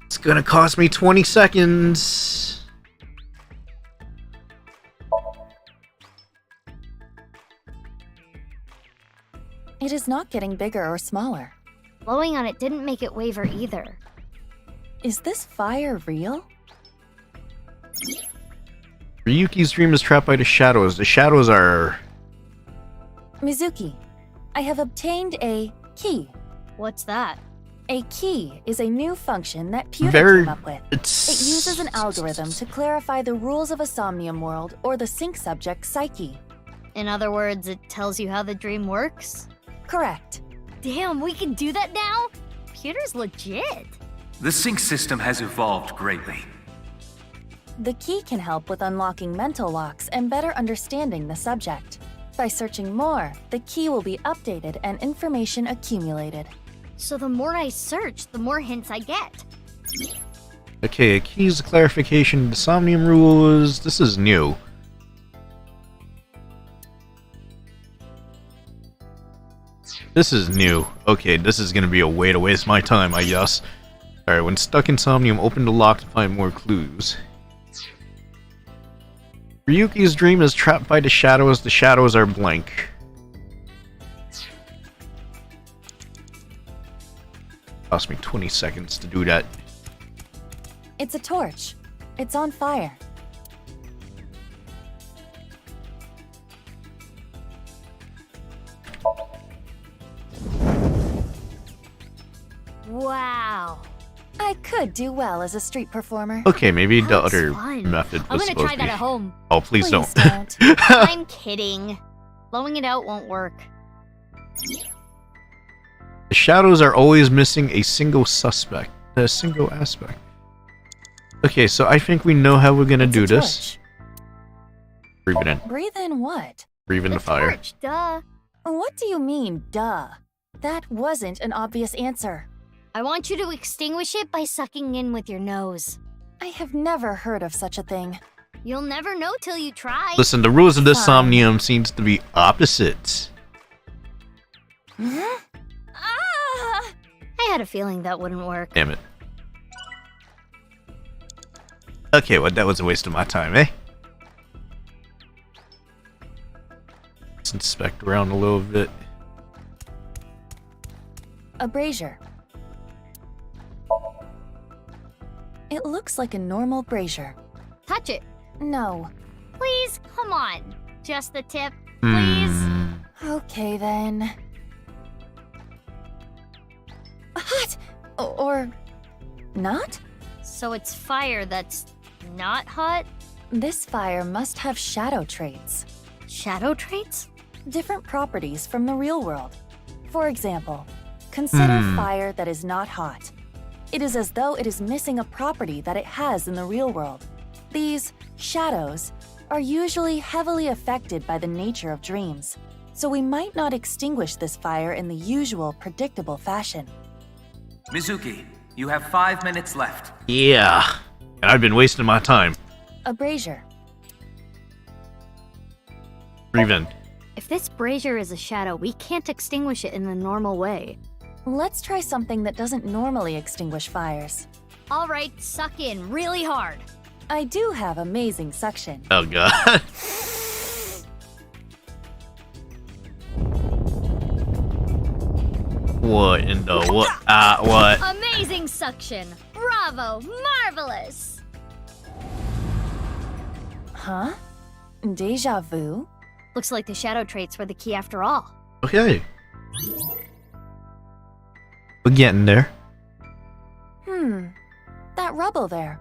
It's gonna cost me 20 seconds. It is not getting bigger or smaller. Blowing on it didn't make it waver either. Is this fire real? Ryuki's dream is trapped by the shadows. The shadows are... Mizuki, I have obtained a key. What's that? A key is a new function that Pewter Very- came up with. It uses an algorithm to clarify the rules of a Somnium world or the sync subject's psyche. In other words, it tells you how the dream works? Correct. Damn, we can do that now? Pewter's legit. The sync system has evolved greatly. The key can help with unlocking mental locks and better understanding the subject. By searching more, the key will be updated and information accumulated. So the more I search, the more hints I get. Okay, a key's clarification of the Somnium rules. This is new. This is new. Okay, this is gonna be a way to waste my time, I guess. Alright, when stuck in Somnium, open the lock to find more clues. Ryuki's dream is trapped by the shadows. The shadows are blank. Cost me 20 seconds to do that. It's a torch. It's on fire. Wow. I could do well as a street performer. Okay, maybe the That's other fun. method I'm was gonna supposed try to that be. at home. Oh, please don't. I'm kidding. Blowing it out won't work. The shadows are always missing a single suspect. A single aspect. Okay, so I think we know how we're gonna do this. Breathe it in. Breathe in what? Breathe in the fire. Torch, duh. What do you mean, duh? That wasn't an obvious answer. I want you to extinguish it by sucking in with your nose. I have never heard of such a thing. You'll never know till you try. Listen, the rules of this somnium seems to be opposites. I had a feeling that wouldn't work. Damn it. Okay, well, that was a waste of my time, eh? Let's inspect around a little bit. A brazier. It looks like a normal brazier. Touch it. No. Please, come on. Just the tip, please. Okay, then. Hot! Or not? So it's fire that's not hot? This fire must have shadow traits. Shadow traits? Different properties from the real world. For example, consider fire that is not hot. It is as though it is missing a property that it has in the real world. These shadows are usually heavily affected by the nature of dreams, so we might not extinguish this fire in the usual predictable fashion. Mizuki, you have 5 minutes left. Yeah, and I've been wasting my time. A brazier. Breathe in. If this brazier is a shadow, we can't extinguish it in the normal way. Let's try something that doesn't normally extinguish fires. All right, suck in really hard. I do have amazing suction. Oh, God. What in the what? What? Amazing suction. Bravo, marvelous. Huh? Deja vu? Looks like the shadow traits were the key after all. Okay. We're getting there. That rubble there.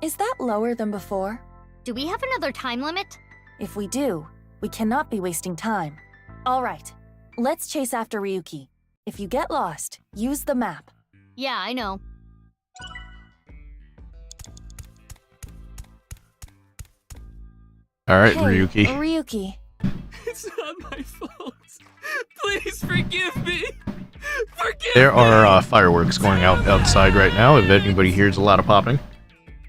Is that lower than before? Do we have another time limit? If we do, we cannot be wasting time. All right, let's chase after Ryuki. If you get lost, use the map. Yeah, I know. All right, Hey, Ryuki. Ryuki. It's not my fault. Please forgive me. Forgive There me. are fireworks going outside right now. If anybody hears a lot of popping.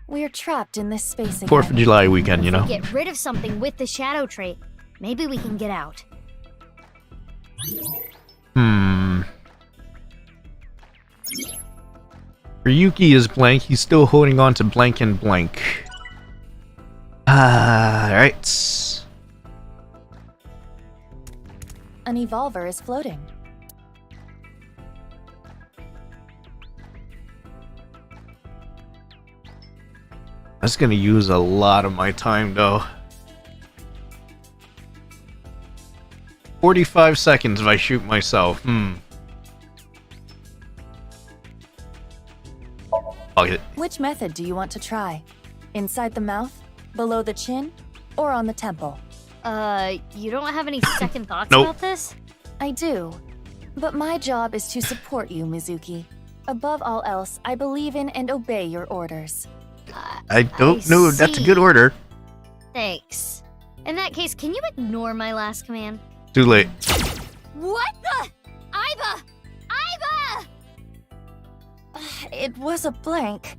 We're trapped in this space again. 4th of July weekend, you know. Get rid of something with the shadow trait. Maybe we can get out. Ryuki is blank. He's still holding on to blank and blank. Alright. An evolver is floating. That's gonna use a lot of my time, though. 45 seconds if I shoot myself. Fuck it. Which method do you want to try? Inside the mouth, below the chin, or on the temple? You don't have any second thoughts Nope. about this? I do. But my job is to support you, Mizuki. Above all else, I believe in and obey your orders. I don't know. That's a good order. Thanks. In that case, can you ignore my last command? Too late. What the? Iva! Iva! It was a blank.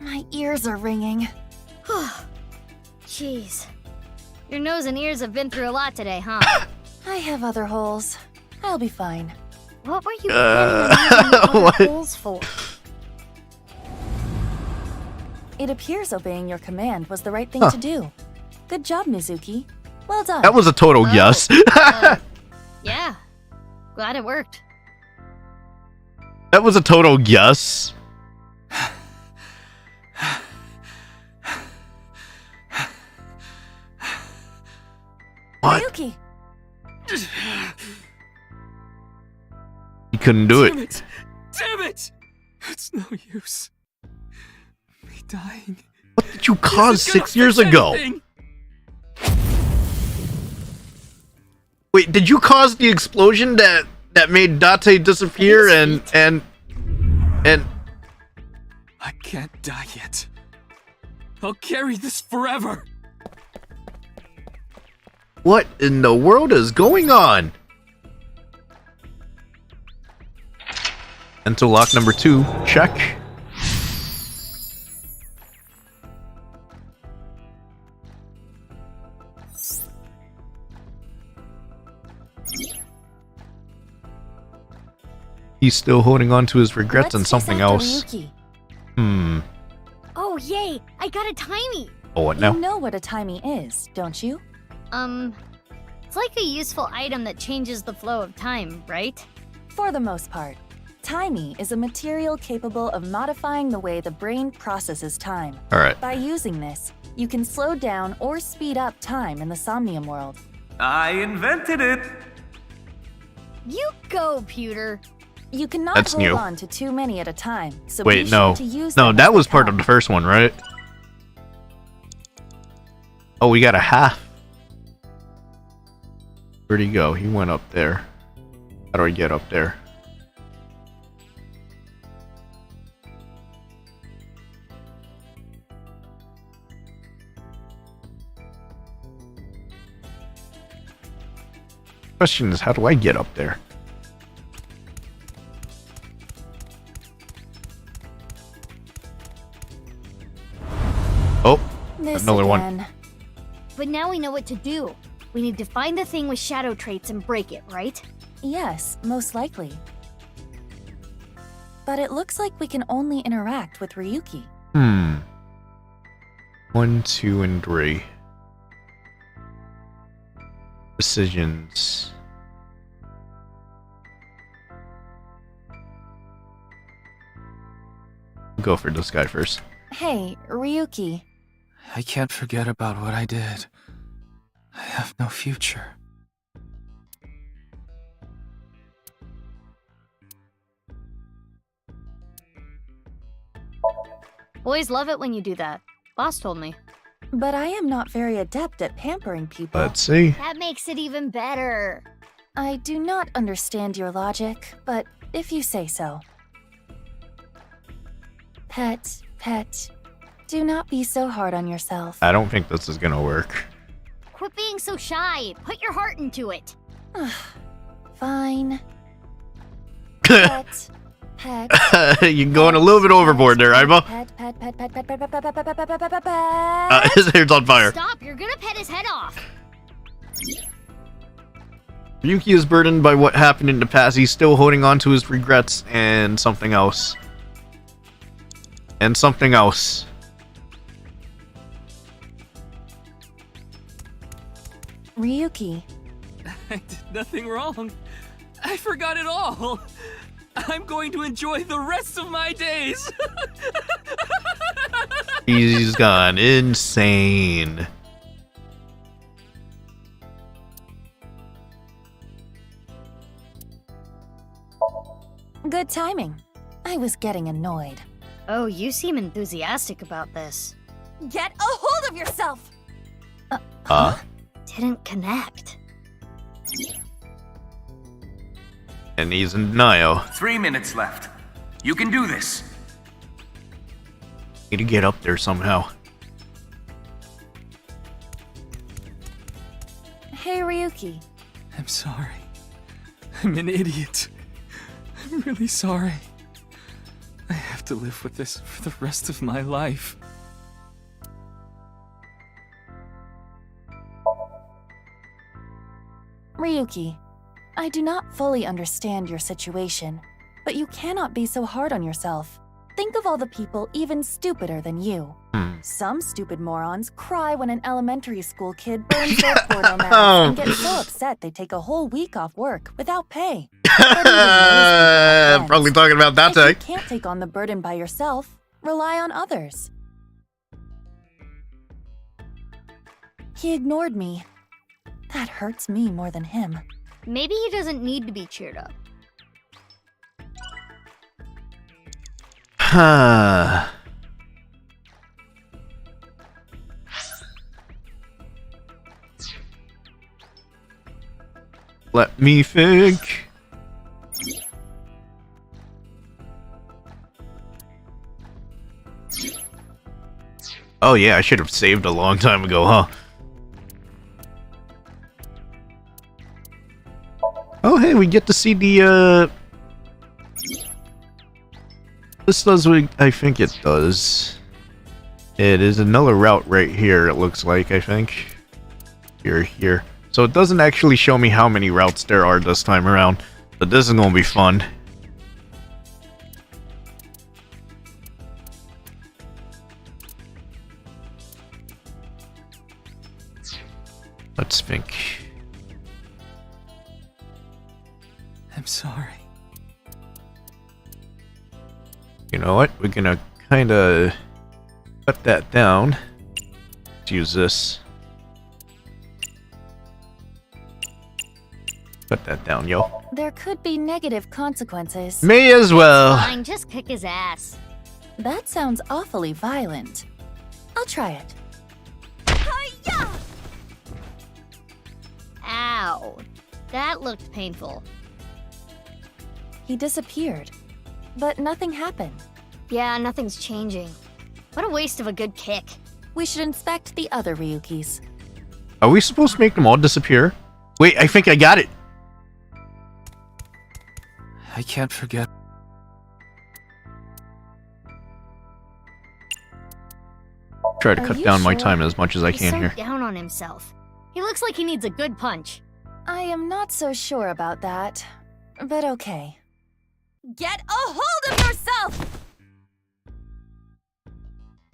My ears are ringing. Jeez. Your nose and ears have been through a lot today, huh? I have other holes. I'll be fine. What were you planning on using the other what? holes for? It appears obeying your command was the right thing Huh. to do. Good job, Mizuki. Well done. That was a total guess. Yeah. Glad it worked. That was a total guess. What? Ryuki! He couldn't do Damn it. it! Damn it! It's no use. Me dying. What did you cause Isn't gonna 6 years fix ago? anything. Wait, did you cause the explosion that made Date disappear and I can't die yet. I'll carry this forever. what in the world is going on? Mental lock number 2, check. He's still holding on to his regrets and something else. Oh, yay! I got a timey! Oh, what now? You know what a timey is, don't you? It's like a useful item that changes the flow of time, right? For the most part. Timey is a material capable of modifying the way the brain processes time. Alright. By using this, you can slow down or speed up time in the Somnium world. I invented it! You go, Pewter! You cannot That's hold new. on to too many at a time, so Wait, be no. sure to use No, them that as was they part come. of the first one, right? Oh, we got a half. Where'd he go? He went up there. How do I get up there? Question is, how do I get up there? Oh, This another one. again. But now we know what to do. We need to find the thing with shadow traits and break it, right? Yes, most likely. But it looks like we can only interact with Ryuki. 1, 2, and 3. Decisions. Go for this guy first. Hey, Ryuki. I can't forget about what I did. I have no future. Boys love it when you do that. Boss told me. But I am not very adept at pampering people. Let's see. That makes it even better. I do not understand your logic, but if you say so. Pet, do not be so hard on yourself. I don't think this is gonna work. Quit being so shy. Put your heart into it. Fine. Pet. You're going a little bit overboard there, Iva. Pet. His hair's on fire. Stop, you're gonna pet his head off. Ryuki is burdened by what happened in the past. He's still holding on to his regrets and something else. And something else. Ryuki. I did nothing wrong. I forgot it all. I'm going to enjoy the rest of my days. He's gone insane. Good timing. I was getting annoyed. Oh, you seem enthusiastic about this. Get a hold of yourself! Didn't connect. And he's in denial. 3 minutes left. You can do this. Need to get up there somehow. Hey, Ryuki. I'm sorry. I'm an idiot. I'm really sorry. I have to live with this for the rest of my life. Ryuki, I do not fully understand your situation, but you cannot be so hard on yourself. Think of all the people even stupider than you. Some stupid morons cry when an elementary school kid burns their porno mags and get so upset they take a whole week off work without pay. Probably talking about that If you tag. can't take on the burden by yourself, rely on others. He ignored me. That hurts me more than him. Maybe he doesn't need to be cheered up. Let me think. Oh yeah, I should have saved a long time ago, huh? Oh hey, we get to see the this does what I think it does. It is another route right here, it looks like, I think. Here. So it doesn't actually show me how many routes there are this time around, but this is gonna be fun. Let's think. I'm sorry. You know what? We're gonna kinda cut that down. Let's use this. Cut that down, yo. There could be negative consequences. May as well. Fine, just kick his ass. That sounds awfully violent. I'll try it. Ow. That looked painful. He disappeared, but nothing happened. Yeah, nothing's changing. What a waste of a good kick. We should inspect the other Ryukis. Are we supposed to make them all disappear? Wait, I think I got it. I can't forget. Try to Are cut you down my sure? time as much as I He's can so here. down on himself. He looks like he needs a good punch. I am not so sure about that, but okay. Get a hold of yourself!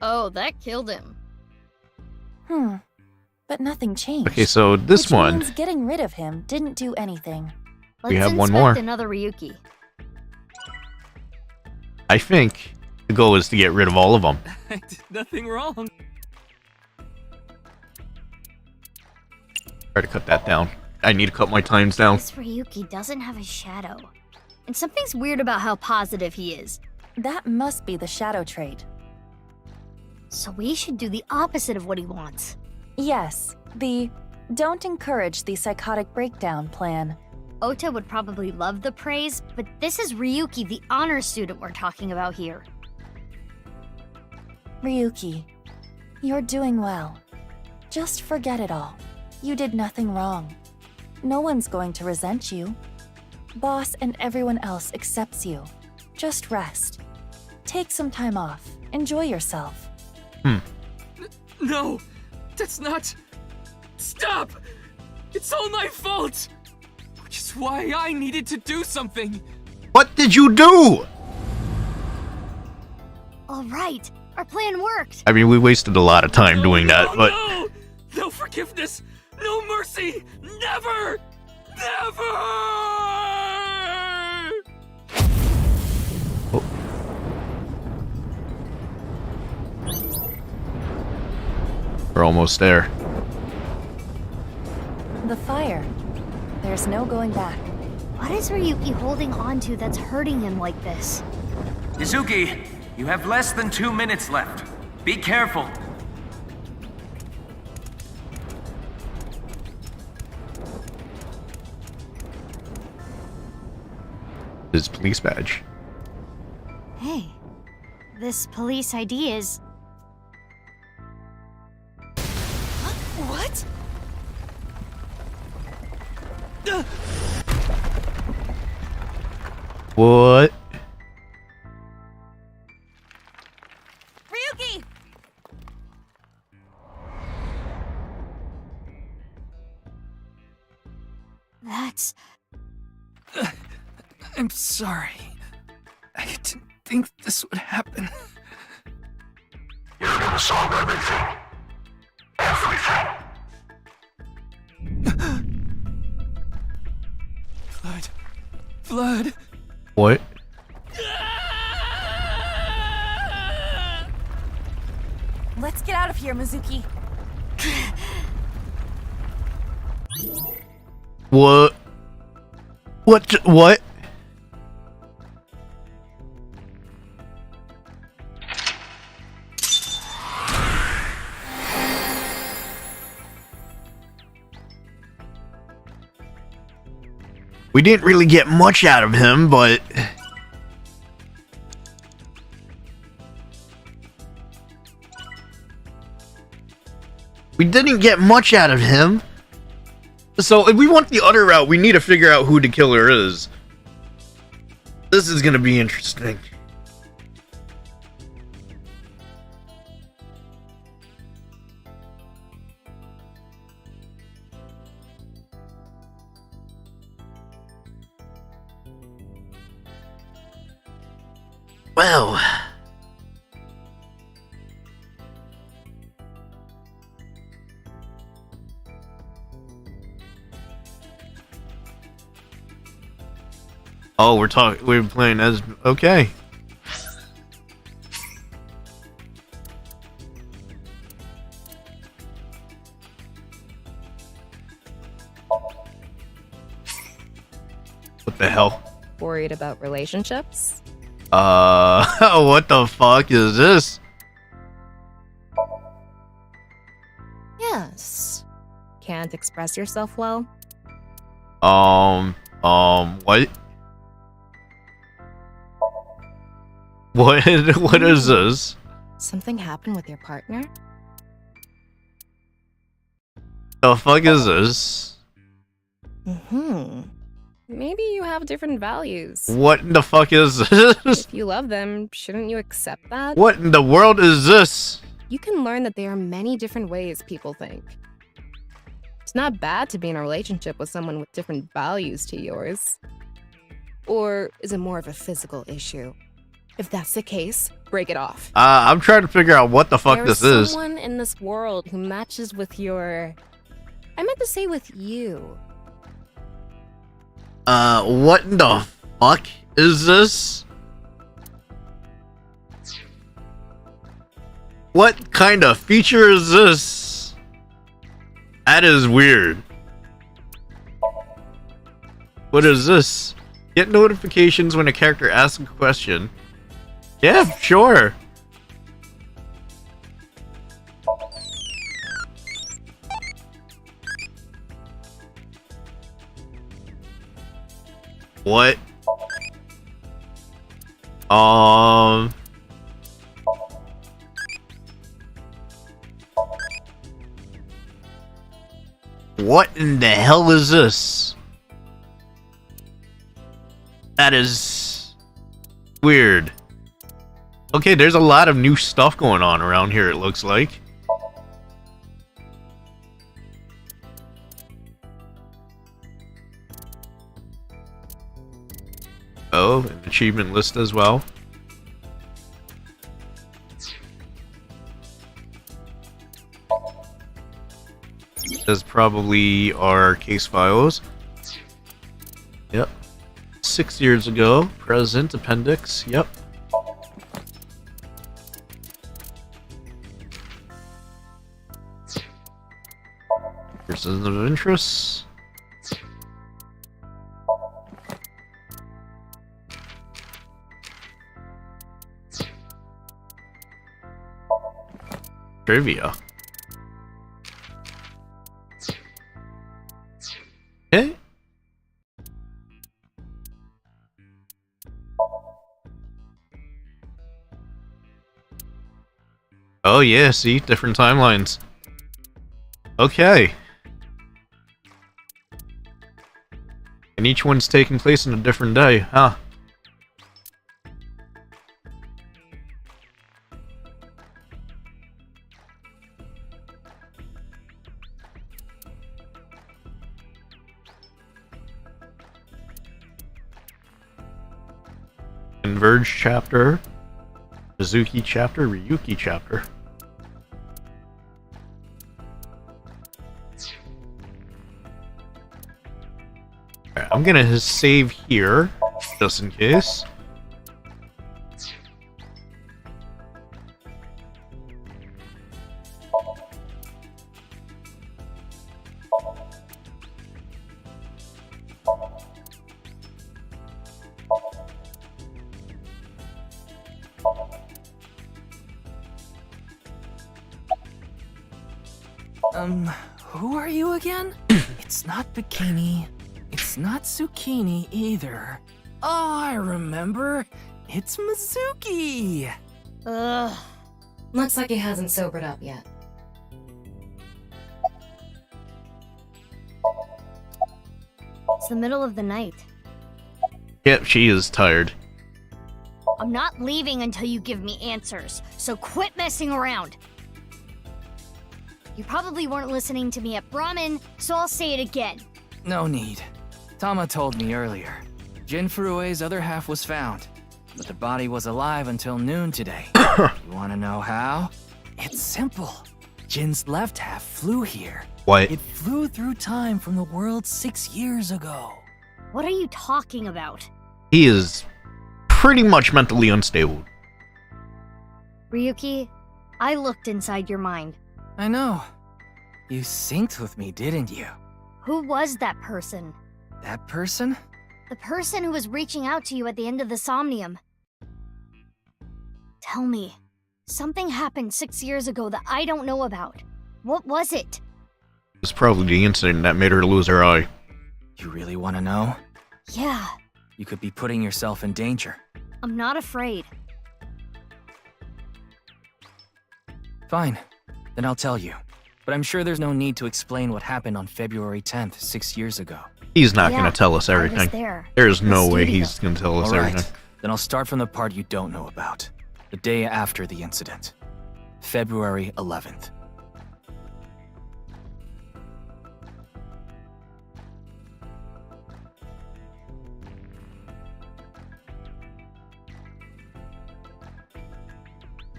Oh, that killed him. But nothing changed. Okay, so this which one. means getting rid of him didn't do anything. We Let's have one inspect more. another Ryuki. I think the goal is to get rid of all of them. I did nothing wrong. Try to cut that down. I need to cut my times down. This Ryuki doesn't have a shadow. And something's weird about how positive he is. That must be the shadow trait. So we should do the opposite of what he wants. Yes, the don't encourage the psychotic breakdown plan. Ota would probably love the praise, but this is Ryuki, the honor student we're talking about here. Ryuki, you're doing well. Just forget it all. You did nothing wrong. No one's going to resent you. Boss and everyone else accepts you. Just rest. Take some time off. Enjoy yourself. No! That's not... Stop! It's all my fault! Which is why I needed to do something! What did you do? All right, our plan worked. I mean, we wasted a lot of time doing that, but... No! No forgiveness! No mercy! Never! Never! We're almost there. The fire. There's no going back. What is Ryuki holding on to that's hurting him like this? Izuki, you have less than 2 minutes left. Be careful. His police badge. Hey, this police ID is... What? What? Ryuki! That's... I'm sorry. I think this would happen. You're gonna solve everything. Everything. Blood. What? Let's get out of here, Mizuki. What? What? We didn't really get much out of him, but... We didn't get much out of him. So if we want the other route, we need to figure out who the killer is. This is gonna be interesting. Well... Oh, we're playing as... Okay. What the hell? Worried about relationships? What the fuck is this? Yes. Can't express yourself well? What? What is this? Something happened with your partner? The fuck is this? Maybe you have different values. What in the fuck is this? If you love them, shouldn't you accept that? What in the world is this? You can learn that there are many different ways people think. It's not bad to be in a relationship with someone with different values to yours. Or is it more of a physical issue? If that's the case, break it off. I'm trying to figure out what the fuck this is. There's someone in this world who matches with your... I meant to say with you. What in the fuck is this? What kind of feature is this? That is weird. What is this? Get notifications when a character asks a question. Yeah, sure. What? What in the hell is this? That is weird. Okay, there's a lot of new stuff going on around here, it looks like. Oh, an achievement list as well. That's probably our case files. Yep. 6 years ago. Present appendix. Yep. Persons of interest. Trivia. Okay. Oh yeah, see? Different timelines. Okay. And each one's taking place on a different day, huh? Converge chapter, Mizuki chapter, Ryuki chapter. Alright, I'm gonna save here, just in case. Who are you again? It's not bikini. It's not zucchini either. Oh, I remember. It's Mizuki. Ugh. Looks like he hasn't sobered up yet. It's the middle of the night. Yep, she is tired. I'm not leaving until you give me answers, so quit messing around. You probably weren't listening to me at Brahmin, so I'll say it again. No need. Tama told me earlier. Jin Furue's other half was found, but the body was alive until noon today. You wanna know how? It's simple. Jin's left half flew here. What? It flew through time from the world 6 years ago. What are you talking about? He is pretty much mentally unstable. Ryuki, I looked inside your mind. I know. You synced with me, didn't you? Who was that person? That person? The person who was reaching out to you at the end of the Somnium. Tell me, something happened 6 years ago that I don't know about. What was it? It's probably the incident that made her lose her eye. You really want to know? Yeah, You could be putting yourself in danger. I'm not afraid. Fine. Then I'll tell you. But I'm sure there's no need to explain what happened on February 10th, 6 years ago. He's not gonna tell us everything. There's no way he's gonna tell us everything. Then I'll start from the part you don't know about. The day after the incident. February 11th.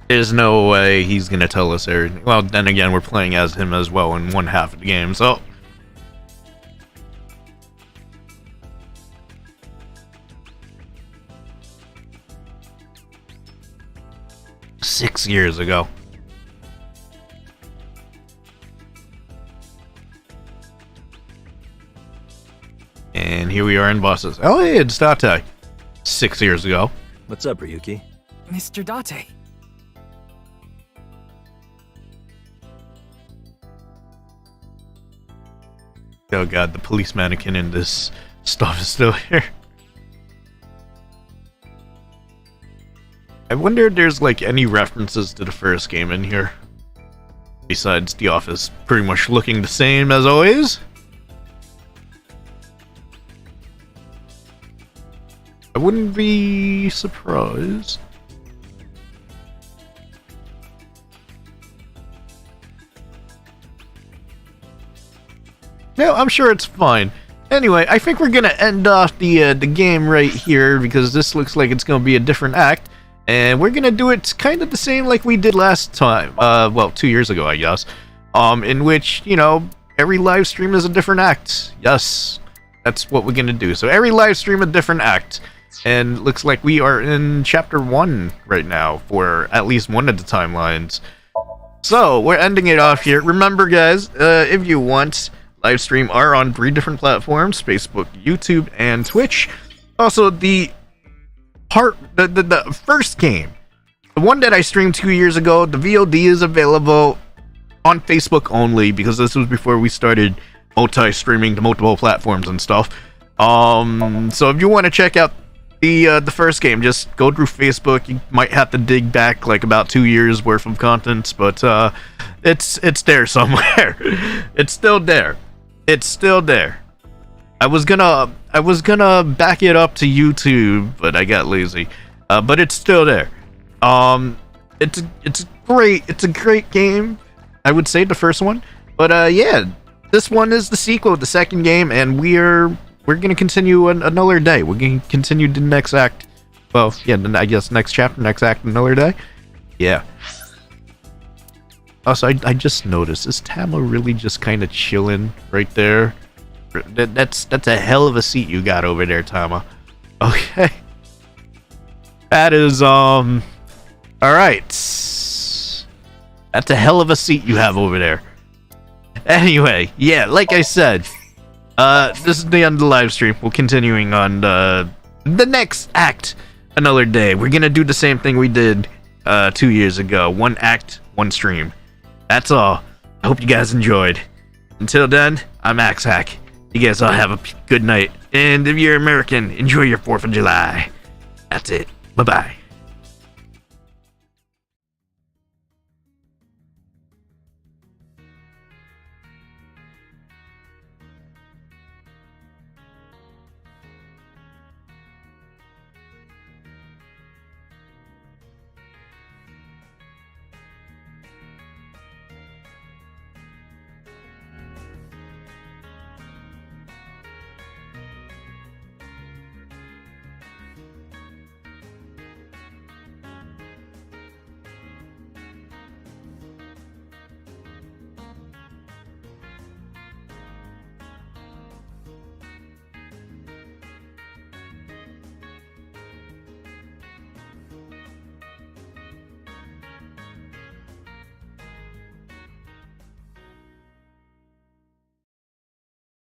There's no way he's gonna tell us everything. Well, then again, we're playing as him as well in one half of the game, so... Six years ago. And here we are in bosses. Oh, hey, it's Date. 6 years ago. What's up, Ryuki? Mr. Date. Oh god, the police mannequin in this stuff is still here. I wonder if there's like any references to the first game in here. Besides the office pretty much looking the same as always. I wouldn't be surprised. No, I'm sure it's fine. Anyway, I think we're gonna end off the game right here because this looks like it's gonna be a different act, and we're gonna do it kind of the same like we did last time. Well, 2 years ago, I guess. In which, you know, every live stream is a different act. Yes, that's what we're gonna do. So every live stream a different act, and looks like we are in chapter 1 right now for at least one of the timelines. So we're ending it off here. Remember, guys, if you want. Live stream are on 3 different platforms: Facebook, YouTube, and Twitch. Also, the first game, the one that I streamed 2 years ago, the VOD is available on Facebook only because this was before we started multi-streaming to multiple platforms and stuff. So if you want to check out the first game, just go through Facebook. You might have to dig back like about 2 years worth of content, but it's there somewhere. It's still there. It's still there. I was gonna back it up to YouTube, but I got lazy. But it's still there. It's a great game. I would say the first one, but yeah, this one is the sequel, the second game, and we're gonna continue another day. We're gonna continue the next act Well, yeah, then I guess next chapter, next act, another day. Yeah. Also, I just noticed, is Tama really just kind of chilling right there? That's a hell of a seat you got over there, Tama. Okay. That is, alright. That's a hell of a seat you have over there. Anyway, yeah, like I said, this is the end of the live stream. We're continuing on the next act another day. We're gonna do the same thing we did 2 years ago. One act, one stream. That's all. I hope you guys enjoyed. Until then, I'm Axe Hack. You guys all have a good night. And if you're American, enjoy your 4th of July. That's it. Bye-bye.